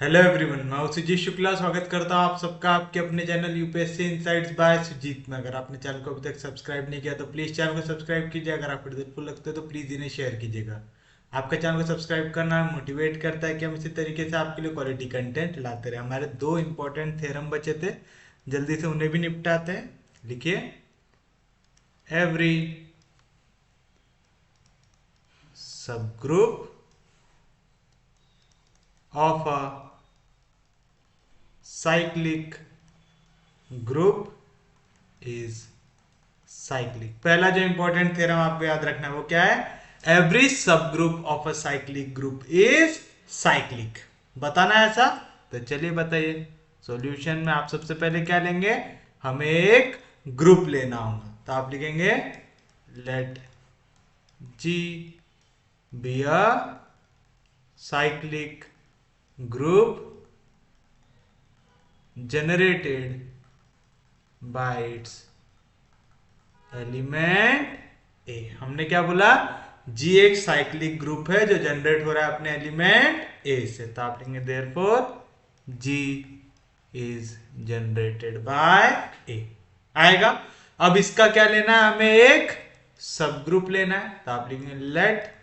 Hello everyone, मैं हूं सुजीत शुक्ला। स्वागत करता हूं आप सबका आपके अपने channel UPSC insights by Sujeet में। अगर आपने चैनल को अभी तक सब्सक्राइब नहीं किया तो प्लीज़ चैनल को सब्सक्राइब कीजिए। अगर आपको हेल्पफुल लगता है तो प्लीज़ इन्हें शेयर कीजिएगा। आपका चैनल को सब्सक्राइब करना मोटिवेट करता है कि हम इसी तरीके से आपके लिए क्वालिटी कंटेंट लाते रहे। हमारे दो इंपॉर्टेंट थ्योरम बचे थे, जल्दी से उन्हें भी निपटाते हैं। लिखिए, every subgroup of a cyclic group is cyclic. पहला जो इंपॉर्टेंट थ्योरम आपको याद रखना है वो क्या है? Every subgroup of a cyclic group is cyclic. बताना है ऐसा? तो चलिए बताइए। सॉल्यूशन में आप सबसे पहले क्या लेंगे? हमें एक ग्रुप लेना होगा, तो आप लिखेंगे let G be a cyclic group generated by its element a. हमने क्या बोला? जी एक साइक्लिक ग्रुप है जो जनरेट हो रहा है अपने एलिमेंट ए से, तो आप लिखेंगे therefore G is generated by a. आएगा। अब इसका क्या लेना है? हमें एक सब ग्रुप लेना है, तो आप लिखेंगे लेट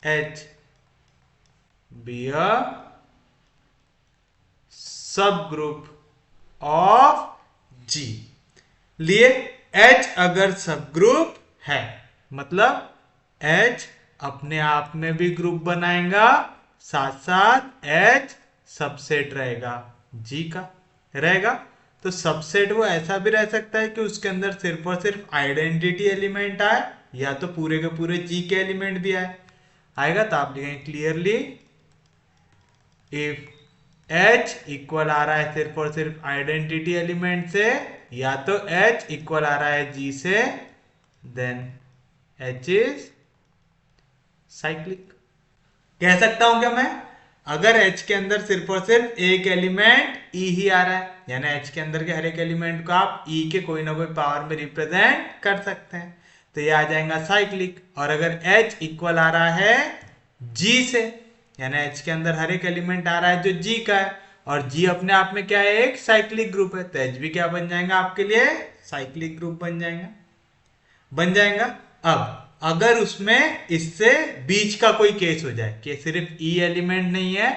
एच बी अ सब ग्रुप ऑफ जी। लिए H अगर सब ग्रुप है, मतलब H अपने आप में भी ग्रुप बनाएगा, साथ साथ H सबसेट रहेगा G का रहेगा। तो सबसेट वो ऐसा भी रह सकता है कि उसके अंदर सिर्फ और सिर्फ आइडेंटिटी एलिमेंट आए, या तो पूरे के पूरे G के एलिमेंट भी आए। आएगा तो आप लिखेंगे क्लियरली इफ H इक्वल आ रहा है सिर्फ और सिर्फ आइडेंटिटी एलिमेंट से, या तो H इक्वल आ रहा है G से, देन H इज साइक्लिक। कह सकता हूं क्या मैं? अगर H के अंदर सिर्फ और सिर्फ एक एलिमेंट E ही आ रहा है, यानी H के अंदर के हर एक एलिमेंट को आप E के कोई ना कोई पावर में रिप्रेजेंट कर सकते हैं, तो ये आ जाएगा साइक्लिक। और अगर H इक्वल आ रहा है G से, यानी H के अंदर हर एक एलिमेंट आ रहा है जो G का है, और G अपने आप में क्या है? एक साइक्लिक ग्रुप है, तो H भी क्या बन जाएगा आपके लिए? साइक्लिक ग्रुप बन जाएगा। अब अगर उसमें इससे बीच का कोई केस हो जाए कि सिर्फ E एलिमेंट नहीं है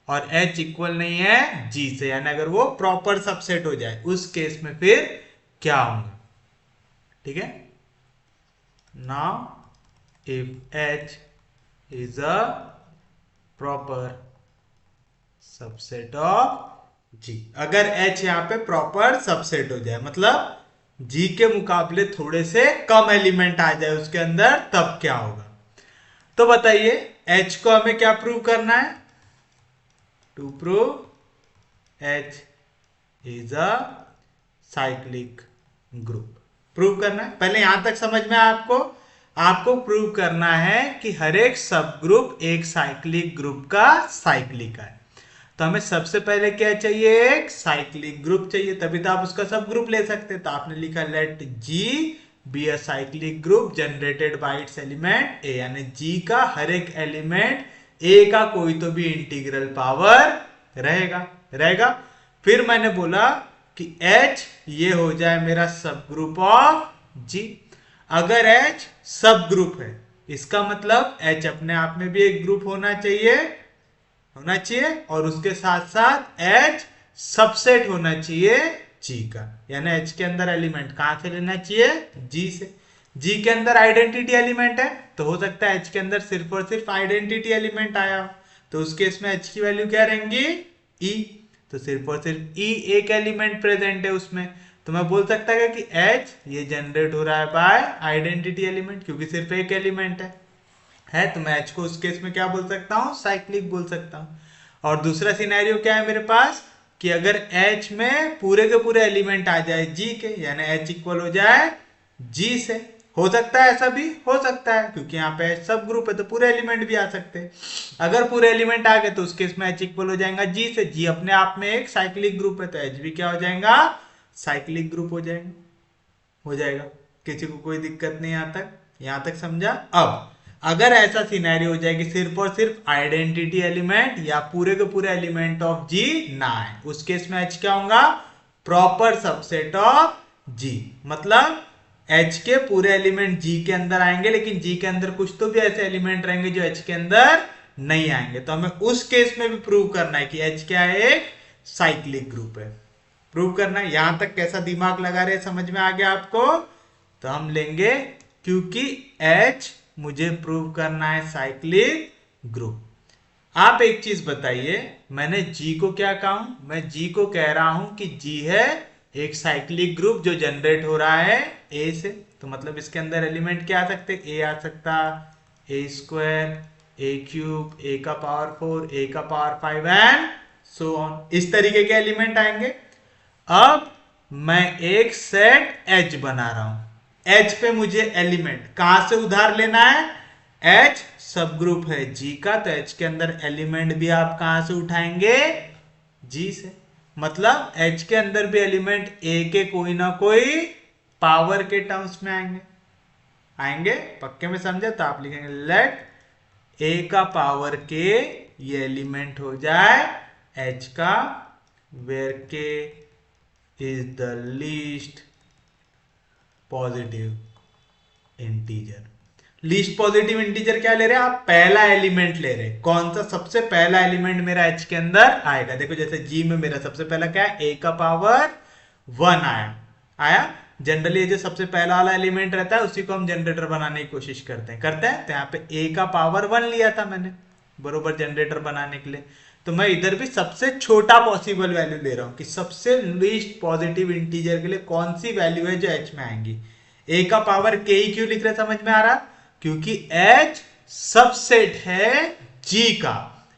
और H इक्वल नहीं है G से, यानी अगर वो प्रॉपर सबसेट हो जाए, उस केस में फिर क्या होगा? ठीक है। Now if H is a proper subset of G, अगर H यहां पे प्रॉपर सबसेट हो जाए, मतलब G के मुकाबले थोड़े से कम एलिमेंट आ जाए उसके अंदर, तब क्या होगा? तो बताइए, H को हमें क्या प्रूव करना है? To prove H is a cyclic group prove करना है। पहले यहां तक समझ में आपको आपको प्रूव करना है कि हर एक सब ग्रुप एक साइक्लिक ग्रुप का साइक्लिक है। तो हमें सबसे पहले क्या चाहिए? एक साइक्लिक ग्रुप चाहिए, तभी तो आप उसका सब ग्रुप ले सकते हैं। तो आपने लिखा let G be a cyclic group generated by its element a, यानी जी का हर एक एलिमेंट ए का कोई तो भी इंटीग्रल पावर रहेगा रहेगा। फिर मैंने बोला कि H ये हो जाए मेरा सब ग्रुप ऑफ G। अगर H सब ग्रुप है, इसका मतलब H अपने आप में भी एक ग्रुप होना चाहिए और उसके साथ साथ H सबसेट होना चाहिए G का, यानी H के अंदर एलिमेंट कहां से लेना चाहिए? G से। G के अंदर आइडेंटिटी एलिमेंट है, तो हो सकता है H के अंदर सिर्फ और सिर्फ आइडेंटिटी एलिमेंट आया हो, तो उस केस में H की वैल्यू क्या रहेंगी? E। तो सिर्फ और सिर्फ E एक एलिमेंट प्रेजेंट है उसमें, तो मैं बोल सकता है कि H ये जनरेट हो रहा है बाय आइडेंटिटी एलिमेंट, क्योंकि सिर्फ एक एलिमेंट है तो मैं H को उस केस में क्या बोल सकता हूँ? साइक्लिक बोल सकता हूँ। और दूसरा सिनेरियो क्या है मेरे पास? कि अगर H में पूरे के पूरे एलिमेंट आ जाए G के, यानी H इक्वल हो जाए G से। हो सकता है, ऐसा भी हो सकता है, क्योंकि यहाँ पे H सब ग्रुप है तो पूरे एलिमेंट भी आ सकते हैं। अगर पूरे एलिमेंट आ गए तो उस केस में H इक्वल हो जाएगा G से। G अपने आप में एक साइक्लिक ग्रुप है, तो H भी क्या हो जाएगा? साइक्लिक ग्रुप हो जाएगा। किसी को कोई दिक्कत नहीं? यहाँ तक समझा? अब अगर ऐसा सिनेरियो हो जाए कि सिर्फ और सिर्फ आइडेंटिटी एलिमेंट या पूरे के पूरे एलिमेंट ऑफ जी ना आए, उस केस में एच क्या होगा? प्रॉपर सबसेट ऑफ जी। मतलब एच के पूरे एलिमेंट जी के अंदर आएंगे, लेकिन जी के अंदर कुछ तो भी ऐसे एलिमेंट रहेंगे जो एच के अंदर नहीं आएंगे। तो हमें उस केस में भी प्रूव करना है कि एच क्या है? एक साइक्लिक ग्रुप है। प्रूव करना है। यहां तक कैसा दिमाग लगा रहे, समझ में आ गया आपको? तो हम लेंगे, क्योंकि एच मुझे प्रूव करना है साइक्लिक ग्रुप। आप एक चीज बताइए, मैंने जी को क्या कहा हूं? मैं जी को कह रहा हूं कि जी है एक साइक्लिक ग्रुप जो जनरेट हो रहा है ए से। तो मतलब इसके अंदर एलिमेंट क्या आ सकते? ए आ सकता, ए स्क्वायर, ए क्यूब, ए का पावर 4, ए का पावर 5 एंड सो ऑन। इस तरीके के एलिमेंट आएंगे। अब मैं एक सेट एच बना रहा हूं। एच पे मुझे एलिमेंट कहां से उधार लेना है? एच सब ग्रुप है जी का, तो एच के अंदर एलिमेंट भी आप कहां से उठाएंगे? जी से। मतलब एच के अंदर भी एलिमेंट ए के कोई ना कोई पावर के टर्म्स में आएंगे। आएंगे पक्के में, समझे? तो आप लिखेंगे लेट ए का पावर के ये एलिमेंट हो जाए एच का, वेयर के is the least positive integer. Least positive integer क्या ले रहे हैं आप? पहला एलिमेंट ले रहे हैं। कौन सा? सबसे पहला एलिमेंट मेरा एच के अंदर आएगा। देखो जैसे जी में मेरा सबसे पहला क्या है? ए का पावर 1 आया। जनरली जो सबसे पहला वाला एलिमेंट रहता है उसी को हम जनरेटर बनाने की कोशिश करते हैं। तो यहाँ पे ए का पावर 1 लिया था मैंने बरोबर जनरेटर बनाने के लिए। तो मैं इधर भी सबसे छोटा पॉसिबल वैल्यू ले रहा हूं कि सबसे लीस्ट पॉजिटिव इंटीजर के लिए कौन सी वैल्यू है जो एच में आएंगी। ए का पावर के ही क्यों लिख रहे, समझ में आ रहा? क्योंकि एच सबसेट है जी का।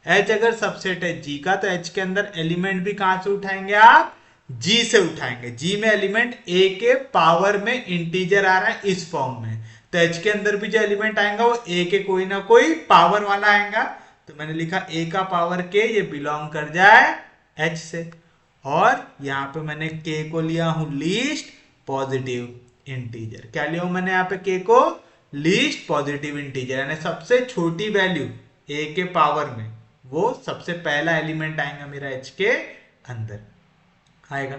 एच अगर सबसेट है जी का तो एच के अंदर एलिमेंट भी कहां से उठाएंगे आप? जी से उठाएंगे। जी में एलिमेंट ए के पावर में इंटीजर आ रहा है इस फॉर्म में, तो एच के अंदर भी जो एलिमेंट आएगा वो ए के कोई ना कोई पावर वाला आएगा। तो मैंने लिखा ए का पावर के ये बिलोंग कर जाए एच से, और यहां पे मैंने के को लिया हूं लीस्ट पॉजिटिव इंटीजर। क्या लिया हूं मैंने यहाँ पे? के को लीस्ट पॉजिटिव इंटीजर, यानी सबसे छोटी वैल्यू ए के पावर में वो सबसे पहला एलिमेंट आएगा मेरा एच के अंदर आएगा।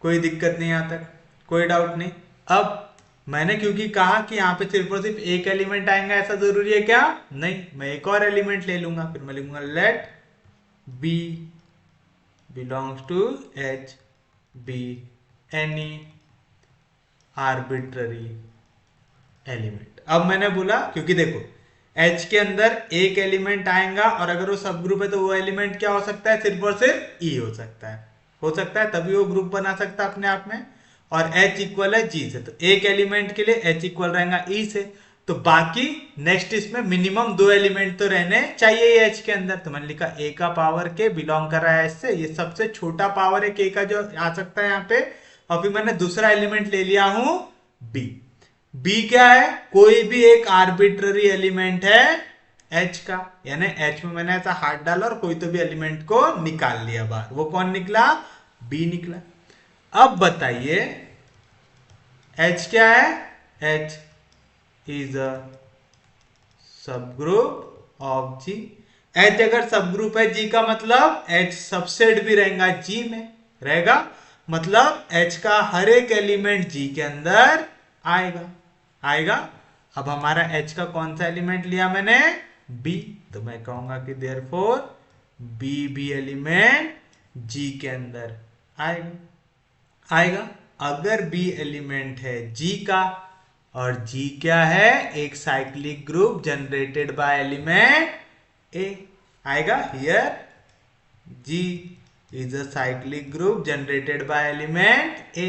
कोई दिक्कत नहीं यहां तक, कोई डाउट नहीं। अब मैंने क्योंकि कहा कि यहाँ पे सिर्फ और सिर्फ एक एलिमेंट आएगा, ऐसा जरूरी है क्या? नहीं, मैं एक और एलिमेंट ले लूंगा। फिर मैं लिखूंगा let B belongs to H B any arbitrary element. अब मैंने बोला क्योंकि देखो एच के अंदर एक एलिमेंट आएगा और अगर वो सब ग्रुप है तो वो एलिमेंट क्या हो सकता है? सिर्फ और सिर्फ ई हो सकता है, तभी वो ग्रुप बना सकता है अपने आप में। और एच इक्वल है जी से, तो एक एलिमेंट के लिए एच इक्वल रहेगा ई से, तो बाकी नेक्स्ट इसमें मिनिमम 2 एलिमेंट तो रहने चाहिए एच के अंदर। तो मैंने लिखा ए का पावर के बिलोंग कर रहा है एच से, ये सबसे छोटा पावर है के का जो आ सकता है यहाँ पे। और फिर मैंने दूसरा एलिमेंट ले लिया हूं बी। बी क्या है? कोई भी एक आर्बिट्ररी एलिमेंट है एच का, यानी एच में मैंने ऐसा हाथ डाला और कोई तो भी एलिमेंट को निकाल लिया बाहर। वो कौन निकला? बी निकला। अब बताइए एच क्या है? एच इज अ सब ग्रुप ऑफ जी। एच अगर सब ग्रुप है जी का मतलब एच सबसेट भी रहेगा जी में रहेगा, मतलब एच का हर एक एलिमेंट जी के अंदर आएगा। अब हमारा एच का कौन सा एलिमेंट लिया मैंने? बी। तो मैं कहूंगा कि देयरफॉर बी भी एलिमेंट जी के अंदर आएगा। अगर बी एलिमेंट है जी का और जी क्या है? एक cyclic group generated by element a आएगा। Here G is a cyclic group generated by element a,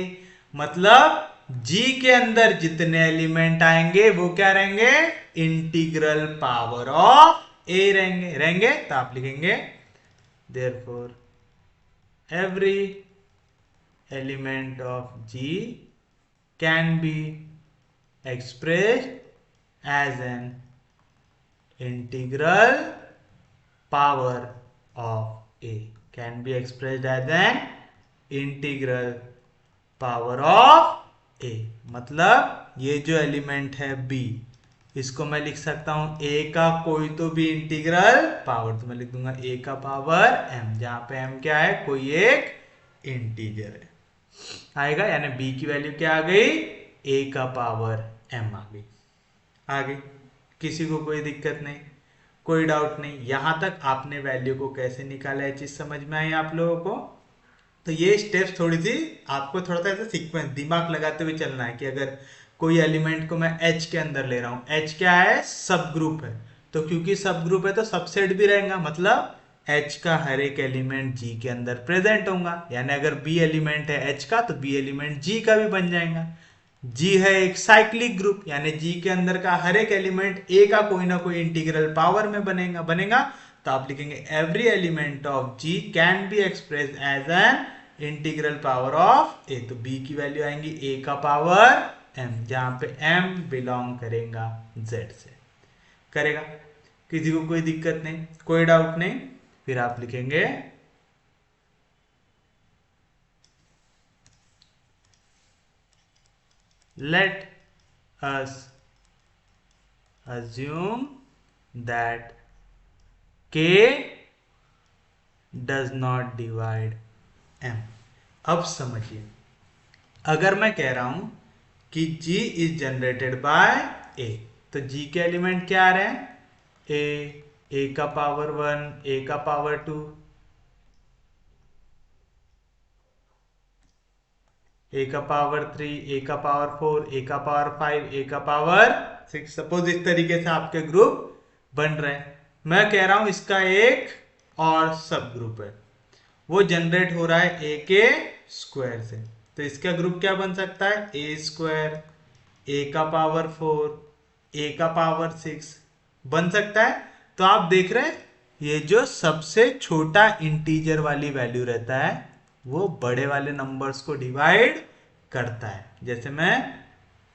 मतलब जी के अंदर जितने एलिमेंट आएंगे वो क्या रहेंगे? इंटीग्रल पावर ऑफ ए रहेंगे। तो आप लिखेंगे therefore every element of G can be expressed as an integral power of a, can be expressed as an integral power of a। मतलब ये जो एलिमेंट है b, इसको मैं लिख सकता हूं ए का कोई तो भी इंटीग्रल पावर, तो मैं लिख दूंगा ए का पावर m, जहां पे m क्या है, कोई एक इंटीजर है आएगा, यानी b की वैल्यू क्या आ गई, a का पावर m आ गई। आगे किसी को कोई दिक्कत नहीं, कोई डाउट नहीं, यहां तक आपने वैल्यू को कैसे निकाला है चीज समझ में आई आप लोगों को। तो ये स्टेप्स थोड़ी सी आपको थोड़ा सा ऐसा सीक्वेंस दिमाग लगाते हुए चलना है कि अगर कोई एलिमेंट को मैं H के अंदर ले रहा हूं, H क्या है, सब ग्रुप है, तो क्योंकि सब ग्रुप है तो सबसेट भी रहेगा, मतलब H का हर एक एलिमेंट G के अंदर प्रेजेंट होगा, यानी अगर B एलिमेंट है H का तो B एलिमेंट G का भी बन जाएगा। G है एक साइक्लिक ग्रुप, यानी G के अंदर का हर एक एलिमेंट A का कोई ना कोई इंटीग्रल पावर में बनेगा, तो आप लिखेंगे every element of G can be express as an integral power of A, तो B की वैल्यू आएंगी A का पावर M, जहां पे M बिलोंग करेगा Z से, करेगा। किसी को कोई दिक्कत नहीं, कोई डाउट नहीं, फिर आप लिखेंगे let us assume that K does not divide M। अब समझिए, अगर मैं कह रहा हूं कि G is generated bye A, तो G के एलिमेंट क्या आ रहे हैं, A का पावर 1, A का पावर 2, A का पावर 3, A का पावर 4, A का पावर 5, A का पावर 6। सपोज इस तरीके से आपके ग्रुप बन रहे हैं। मैं कह रहा हूं इसका एक और सब ग्रुप है, वो जनरेट हो रहा है A के स्क्वायर से, तो इसका ग्रुप क्या बन सकता है, A स्क्वायर, A का पावर 4, A का पावर 6 बन सकता है। तो आप देख रहे हैं ये जो सबसे छोटा इंटीजर वाली वैल्यू रहता है वो बड़े वाले नंबर्स को डिवाइड करता है। जैसे मैं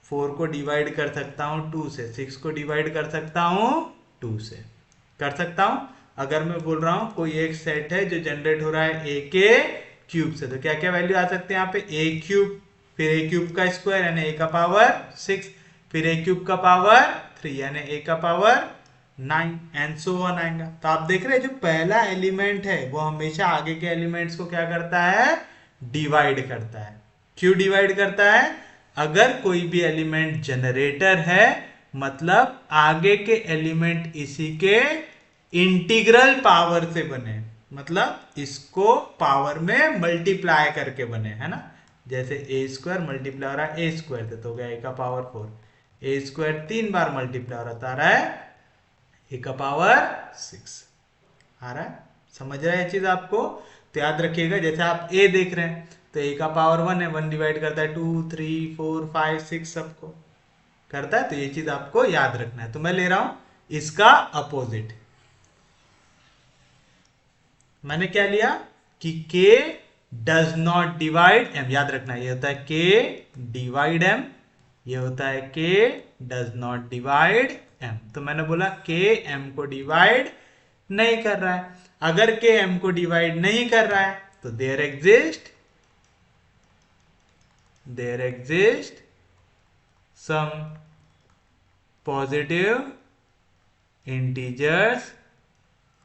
4 को डिवाइड कर सकता हूं 2 से, 6 को डिवाइड कर सकता हूं 2 से, कर सकता हूं। अगर मैं बोल रहा हूं कोई एक सेट है जो जनरेट हो रहा है a के क्यूब से, तो क्या क्या वैल्यू आ सकते हैं यहाँ पे, a क्यूब, फिर a क्यूब का स्क्वायर यानी a का पावर 6, फिर a क्यूब का पावर 3 यानी a का पावर 9 एंड सो ऑन आएगा। तो आप देख रहे हैं जो पहला एलिमेंट है वो हमेशा आगे के एलिमेंट्स को क्या करता है, डिवाइड करता है। क्यों डिवाइड करता है, अगर कोई भी एलिमेंट जनरेटर है मतलब आगे के एलिमेंट इसी के इंटीग्रल पावर से बने, मतलब इसको पावर में मल्टीप्लाई करके बने, है ना। जैसे ए स्क्वायर मल्टीप्लाई हो रहा है ए स्क्वायर से, तो हो गया ए का पावर 4, ए स्क्वायर 3 बार मल्टीप्लाई हो रहा, आ रहा है ए का पावर 6 आ रहा है। समझ रहा है ये चीज आपको, तो याद रखिएगा जैसे आप ए देख रहे हैं तो ए का पावर 1 है, 1 डिवाइड करता है 2 3 4 5 6 सबको करता है, तो ये चीज आपको याद रखना है। तो मैं ले रहा हूं इसका अपोजिट, मैंने क्या लिया कि K does not divide M, याद रखना ये होता है K डिवाइड M, ये होता है K does not divide M। तो मैंने बोला K M को डिवाइड नहीं कर रहा है, अगर K M को डिवाइड नहीं कर रहा है तो there exist some positive integers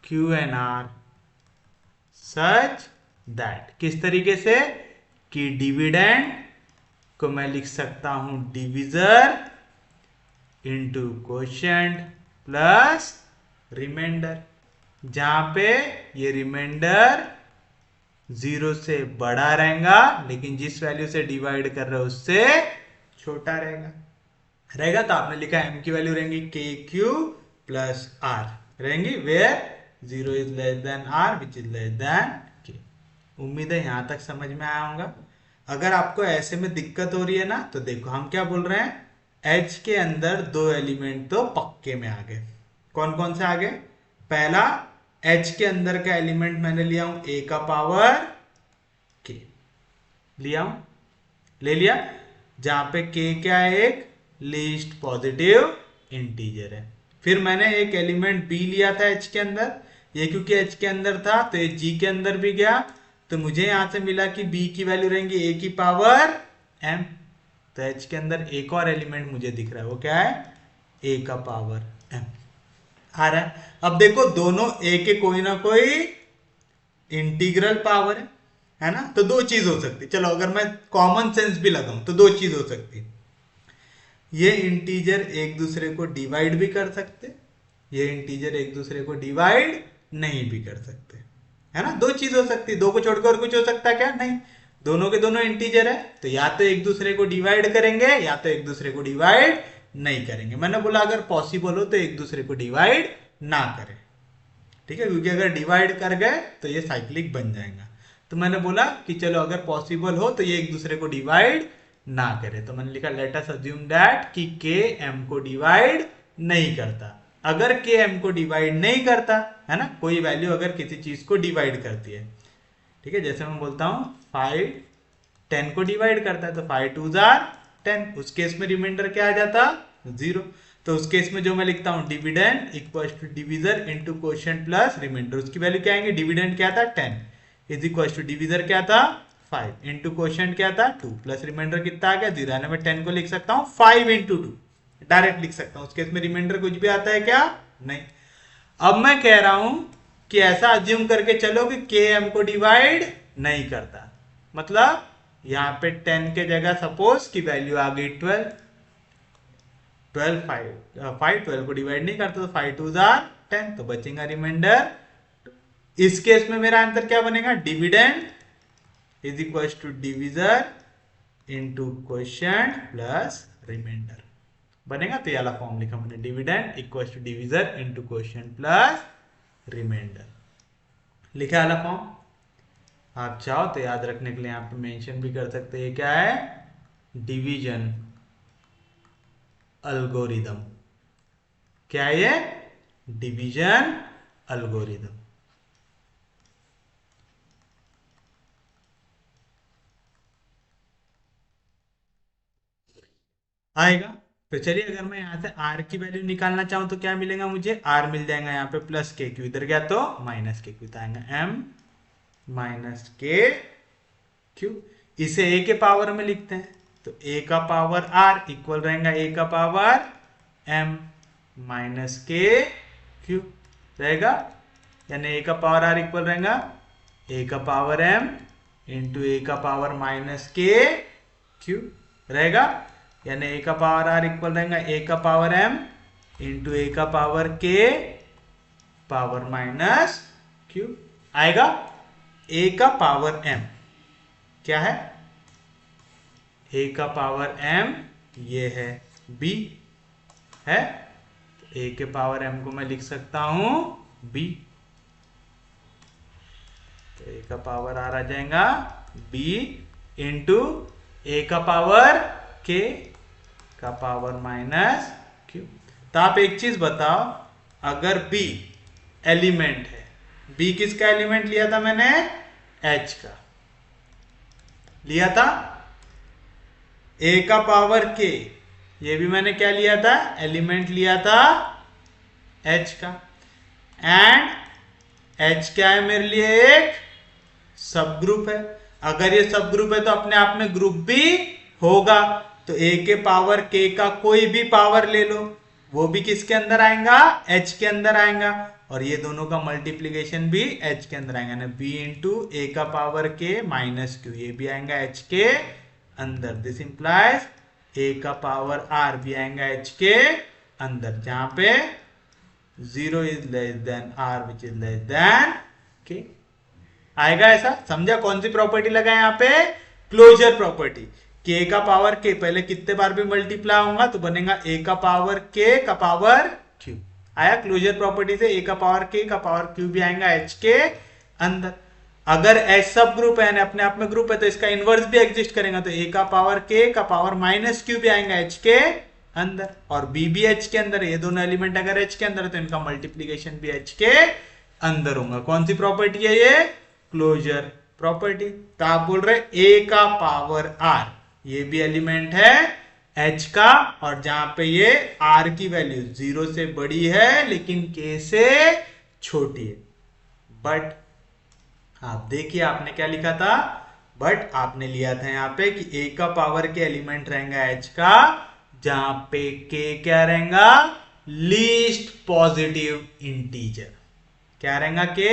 Q and R such that, किस तरीके से कि डिविडेंड को मैं लिख सकता हूं divisor into quotient plus remainder, जहां पे ये रिमाइंडर 0 से बड़ा रहेगा लेकिन जिस वैल्यू से डिवाइड कर रहे हो उससे छोटा रहेगा। तो आपने लिखा m की वैल्यू रहेंगी के क्यू प्लस आर रहेंगी, where 0 is less than r which is less than k। उम्मीद है यहां तक समझ में आया होगा। अगर आपको ऐसे में दिक्कत हो रही है ना, तो देखो हम क्या बोल रहे हैं, H के अंदर 2 एलिमेंट तो पक्के में आ गए। कौन कौन से आ गए, पहला H के अंदर का एलिमेंट मैंने लिया हूं a का पावर k, लिया हूं, ले लिया, जहां पे k क्या है, एक लीस्ट पॉजिटिव इंटीजर है। फिर मैंने एक एलिमेंट b लिया था H के अंदर, ये क्योंकि H के अंदर था तो ये G के अंदर भी गया, तो मुझे यहां से मिला कि b की वैल्यू रहेंगी a की पावर m। तो H के अंदर एक और एलिमेंट मुझे दिख रहा है, वो क्या है ए का पावर m आ रहा है। अब देखो दोनों a के कोई ना कोई इंटीग्रल पावर है ना, तो दो चीज हो सकती। चलो अगर मैं कॉमन सेंस भी लगाऊं तो दो चीज हो सकती। ये इंटीजर एक दूसरे को डिवाइड भी कर सकते, ये इंटीजर एक दूसरे को डिवाइड नहीं भी कर सकते, है ना। दो चीज हो सकती, दो को छोड़कर और कुछ हो सकता है क्या? नहीं, दोनों के दोनों इंटीजर है तो या तो एक दूसरे को डिवाइड करेंगे या तो एक दूसरे को डिवाइड नहीं करेंगे। मैंने बोला अगर पॉसिबल हो तो एक दूसरे को डिवाइड ना करें, ठीक है, क्योंकि अगर डिवाइड कर गए तो ये साइक्लिक बन जाएगा। तो मैंने बोला कि चलो अगर पॉसिबल हो तो ये एक दूसरे को डिवाइड ना करे, तो मैंने लिखा लेट अस अज्यूम दैट कि के एम को डिवाइड नहीं करता। अगर के एम को डिवाइड नहीं करता है ना, कोई वैल्यू अगर किसी चीज को डिवाइड करती है, ठीक है, जैसे मैं बोलता हूं 5 10 को डिवाइड करता है तो 5 2 जार 10, उस केस में रिमाइंडर क्या आ जाता? 0। तो उस केस में जो मैं लिखता हूं dividend equal to divisor into quotient plus remainder, उसकी वैल्यू क्या आएंगे? डिविडेंड क्या था? 10 इज इक्वल टू डिविजर क्या था? 5 इंटू क्वोशिएंट क्या था? 2 प्लस रिमाइंडर कितना आ गया? 0। यानी मैं 10 को लिख सकता हूं 5 इंटू 2, डायरेक्ट लिख सकता हूं। उस केस में रिमाइंडर कुछ भी आता है क्या? नहीं। अब मैं कह रहा हूं कि ऐसा अज्यूम करके चलो कि के एम को डिवाइड नहीं करता, मतलब यहां पे 10 के जगह सपोज की वैल्यू आ गई 12 12 को डिवाइड नहीं करता तो 5 2 जार 10, तो बचेगा रिमाइंडर। इस केस में मेरा आंसर क्या बनेगा? Dividend is equal to divisor into quotient plus remainder बनेगा। तो ये वाला फॉर्म लिखा मैंने, dividend equal to divisor into quotient plus remainder, लिखा वाला फॉर्म। आप चाहो तो याद रखने के लिए यहाँ पे मेंशन भी कर सकते हैं, क्या है? Division algorithm. क्या है ये? Division algorithm. आएगा। तो चलिए अगर मैं यहां से r की वैल्यू निकालना चाहूं तो क्या मिलेगा मुझे? r मिल जाएगा यहाँ पे प्लस के क्यू, इधर गया तो माइनस के क्यू, तो आएगा m माइनस के क्यू। इसे a के पावर में लिखते हैं तो a का पावर r इक्वल रहेगा a का पावर m माइनस के क्यू रहेगा, यानी a का पावर r इक्वल रहेगा a का पावर m इंटू a का पावर माइनस के क्यू रहेगा, यानी a का पावर r इक्वल रहेगा a का पावर m इंटू a का power k power minus Q आएगा। a का पावर m क्या है? a का पावर m ये है b है, a के पावर m को मैं लिख सकता हूं b, तो a का पावर r आ जाएगा b इंटू a का पावर k का पावर माइनस q। तो आप एक चीज बताओ, अगर b एलिमेंट है, b किसका एलिमेंट लिया था मैंने? h का लिया था, a का पावर k ये भी मैंने क्या लिया था? एलिमेंट लिया था h का, एंड h क्या है मेरे लिए? एक सब ग्रुप है। अगर ये सब ग्रुप है तो अपने आप में ग्रुप भी होगा, तो a के पावर k का कोई भी पावर ले लो, वो भी किसके अंदर आएगा? h के अंदर आएगा, और ये दोनों का मल्टीप्लीकेशन भी h के अंदर आएगा ना, b इंटू a का पावर k माइनस q, ये भी आएगा h के अंदर। दिस इंप्लाइज a का पावर r भी आएगा h के अंदर, जहां पे 0 is less than r which is less than k आएगा। ऐसा समझा? कौन सी प्रॉपर्टी लगा यहाँ पे? Closure property. k का पावर k पहले कितने बार भी मल्टीप्लाई होगा तो बनेगा a का पावर k का पावर q आया क्लोजर प्रॉपर्टी से। a का पावर k का पावर q भी आएगा h के अंदर। अगर h सब ग्रुप है, अपने आप में ग्रुप है, तो इसका इनवर्स भी एग्जिस्ट करेगा, तो a का पावर k का पावर माइनस q भी आएगा h के अंदर, और b भी h के अंदर है। ये दोनों एलिमेंट अगर h के अंदर है तो इनका मल्टीप्लीकेशन भी h के अंदर होगा। कौन सी प्रॉपर्टी है ये? Closure property. तो आप बोल रहे a का पावर r ये भी एलिमेंट है h का, और जहां पे ये r की वैल्यू 0 से बड़ी है लेकिन k से छोटी है। बट आप देखिए आपने क्या लिखा था? बट आपने लिया था यहाँ पे कि a का पावर के एलिमेंट रहेगा h का जहां पे k क्या रहेगा, लीस्ट पॉजिटिव इंटीजर। क्या रहेगा के,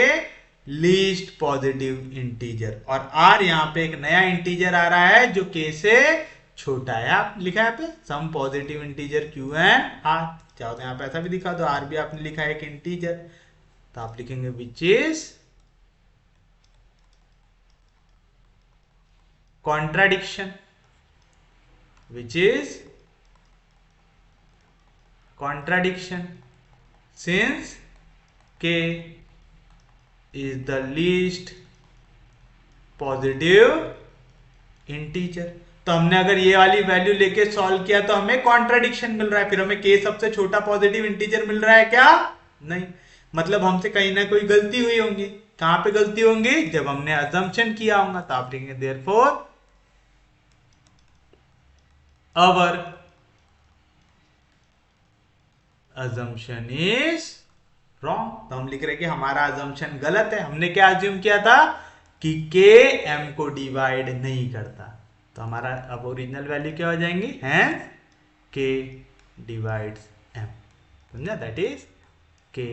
लीस्ट पॉजिटिव इंटीजर। और r यहां पे एक नया इंटीजर आ रहा है जो k से छोटा है। आप लिखा है पे some positive integer q and r। चाहो तो यहां पे ऐसा भी दिखा दो, r भी आपने लिखा है एक इंटीजर, तो आप लिखेंगे which is contradiction, which is contradiction since k is the least positive integer। तो हमने अगर ये वाली वैल्यू लेके सॉल्व किया तो हमें कॉन्ट्राडिक्शन मिल रहा है, फिर हमें k सबसे छोटा पॉजिटिव इंटीजर मिल रहा है क्या, नहीं। मतलब हमसे कहीं ना कोई गलती हुई होंगी। कहां पे गलती होंगी, जब हमने अजम्पशन किया होगा। तो आप लिखेंगे therefore our assumption is wrong। तो हम लिख रहे हैं कि हमारा assumption गलत है। हमने क्या assume किया था कि k m को डिवाइड नहीं करता। तो हमारा अब ओरिजिनल वैल्यू क्या हो जाएंगी, hence k डिवाइड्स m। समझा, that is k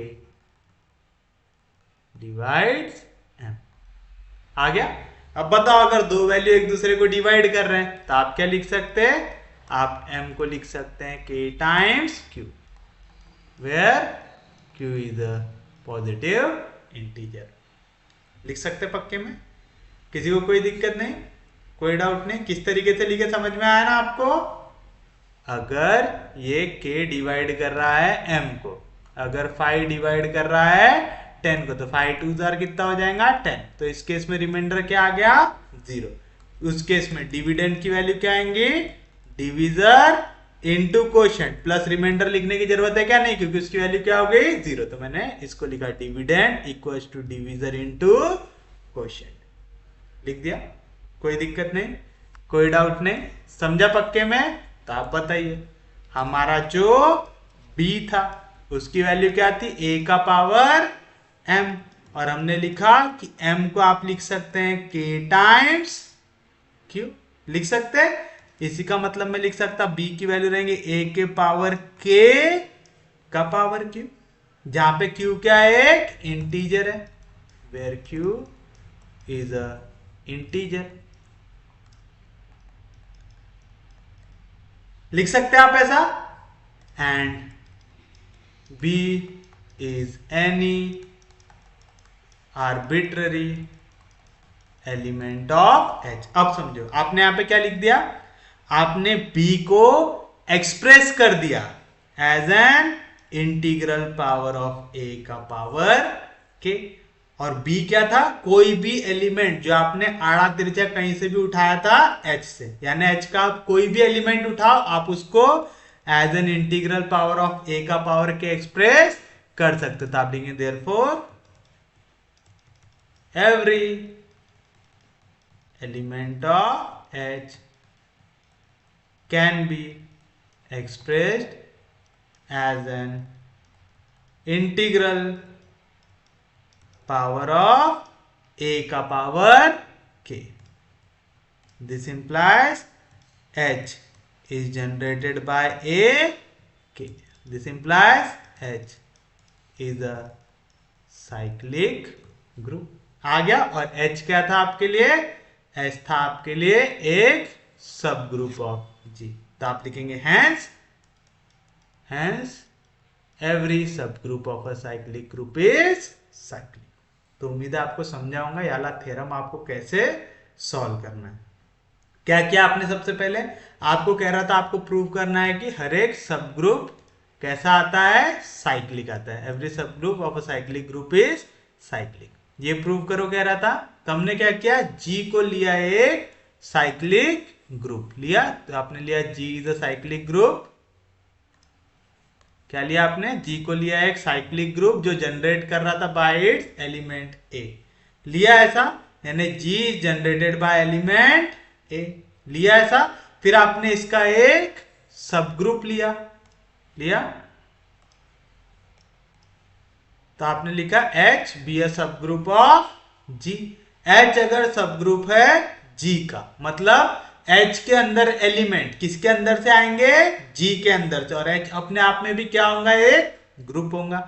divides m। आ गया। अब बताओ अगर दो वैल्यू एक दूसरे को डिवाइड कर रहे हैं तो आप क्या लिख सकते हैं, आप m को लिख सकते हैं k times q, where q is a positive integer. लिख सकते हैं पक्के में, किसी को कोई दिक्कत नहीं, कोई डाउट नहीं। किस तरीके से लिखे समझ में आया ना आपको। अगर ये k डिवाइड कर रहा है m को, अगर 5 डिवाइड कर रहा है 10 को, तो 5 2 जार कितना हो जाएगा 10। तो इस केस में रिमाइंडर क्या आ गया 0। उस केस में डिविडेंड की वैल्यू क्या आएंगी, divisor into quotient. Plus remainder लिखने की जरूरत है क्या, नहीं, क्योंकि उसकी वैल्यू क्या हो गई 0। तो मैंने इसको लिखा dividend equals to divisor into quotient. लिख दिया, कोई दिक्कत नहीं, कोई डाउट नहीं, समझा पक्के में। तो आप बताइए हमारा जो b था उसकी वैल्यू क्या थी, a का पावर m, और हमने लिखा कि m को आप लिख सकते हैं k टाइम्स q। लिख सकते हैं, इसी का मतलब मैं लिख सकता b की वैल्यू रहेंगे a के पावर k का पावर q, जहां पे q क्या है, एक इंटीजर है, where q is a integer. लिख सकते हैं आप ऐसा। And b is any arbitrary element of h। अब समझो, आपने यहां पे क्या लिख दिया, आपने b को एक्सप्रेस कर दिया as an integral power of a का पावर k। और b क्या था, कोई भी एलिमेंट जो आपने आड़ा तिरछा कहीं से भी उठाया था h से, यानी h का कोई भी एलिमेंट उठाओ आप उसको as an integral power of a का पावर k एक्सप्रेस कर सकते। तो आप लिखेंगे therefore every element of H can be expressed as an integral power of a का power k। This implies H is generated by a k। This implies H is a cyclic group। आ गया। और H क्या था आपके लिए, H था आपके लिए एक सब ग्रुप ऑफ G। तो आप लिखेंगे hence every subgroup of a cyclic group is cyclic. तो उम्मीद है आपको समझा होगा ये वाला थ्योरम आपको कैसे सॉल्व करना है। क्या किया आपने, सबसे पहले आपको कह रहा था आपको प्रूव करना है कि हर एक सब ग्रुप कैसा आता है, साइक्लिक आता है। Every subgroup of a cyclic group is cyclic, ये प्रूव करो कह रहा था। तो हमने क्या किया, G को लिया एक साइक्लिक ग्रुप लिया। तो आपने लिया G is a cyclic group. क्या लिया आपने, G को लिया एक साइक्लिक ग्रुप जो जनरेट कर रहा था बाय इट्स एलिमेंट A। लिया ऐसा, यानी G is generated by element A। लिया ऐसा, फिर आपने इसका एक सब ग्रुप लिया। तो आपने लिखा H बी अ सब ग्रुप ऑफ G। H अगर सब ग्रुप है G का, मतलब एच के अंदर एलिमेंट किसके अंदर से आएंगे, जी के अंदर से, और एच अपने आप में भी क्या होगा, एक ग्रुप होगा।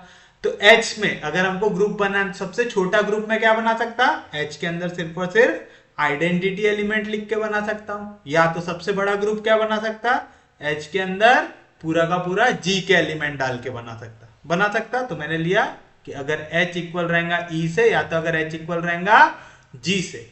तो एच में अगर हमको ग्रुप बना, सबसे छोटा ग्रुप में क्या बना सकता, एच के अंदर सिर्फ और सिर्फ आइडेंटिटी एलिमेंट लिख के बना सकता हूं, या तो सबसे बड़ा ग्रुप क्या बना सकता, एच के अंदर पूरा का पूरा जी के एलिमेंट डाल के बना सकता। तो मैंने लिया कि अगर एच इक्वल रहेगा ई से, या तो अगर एच इक्वल रहेगा जी से,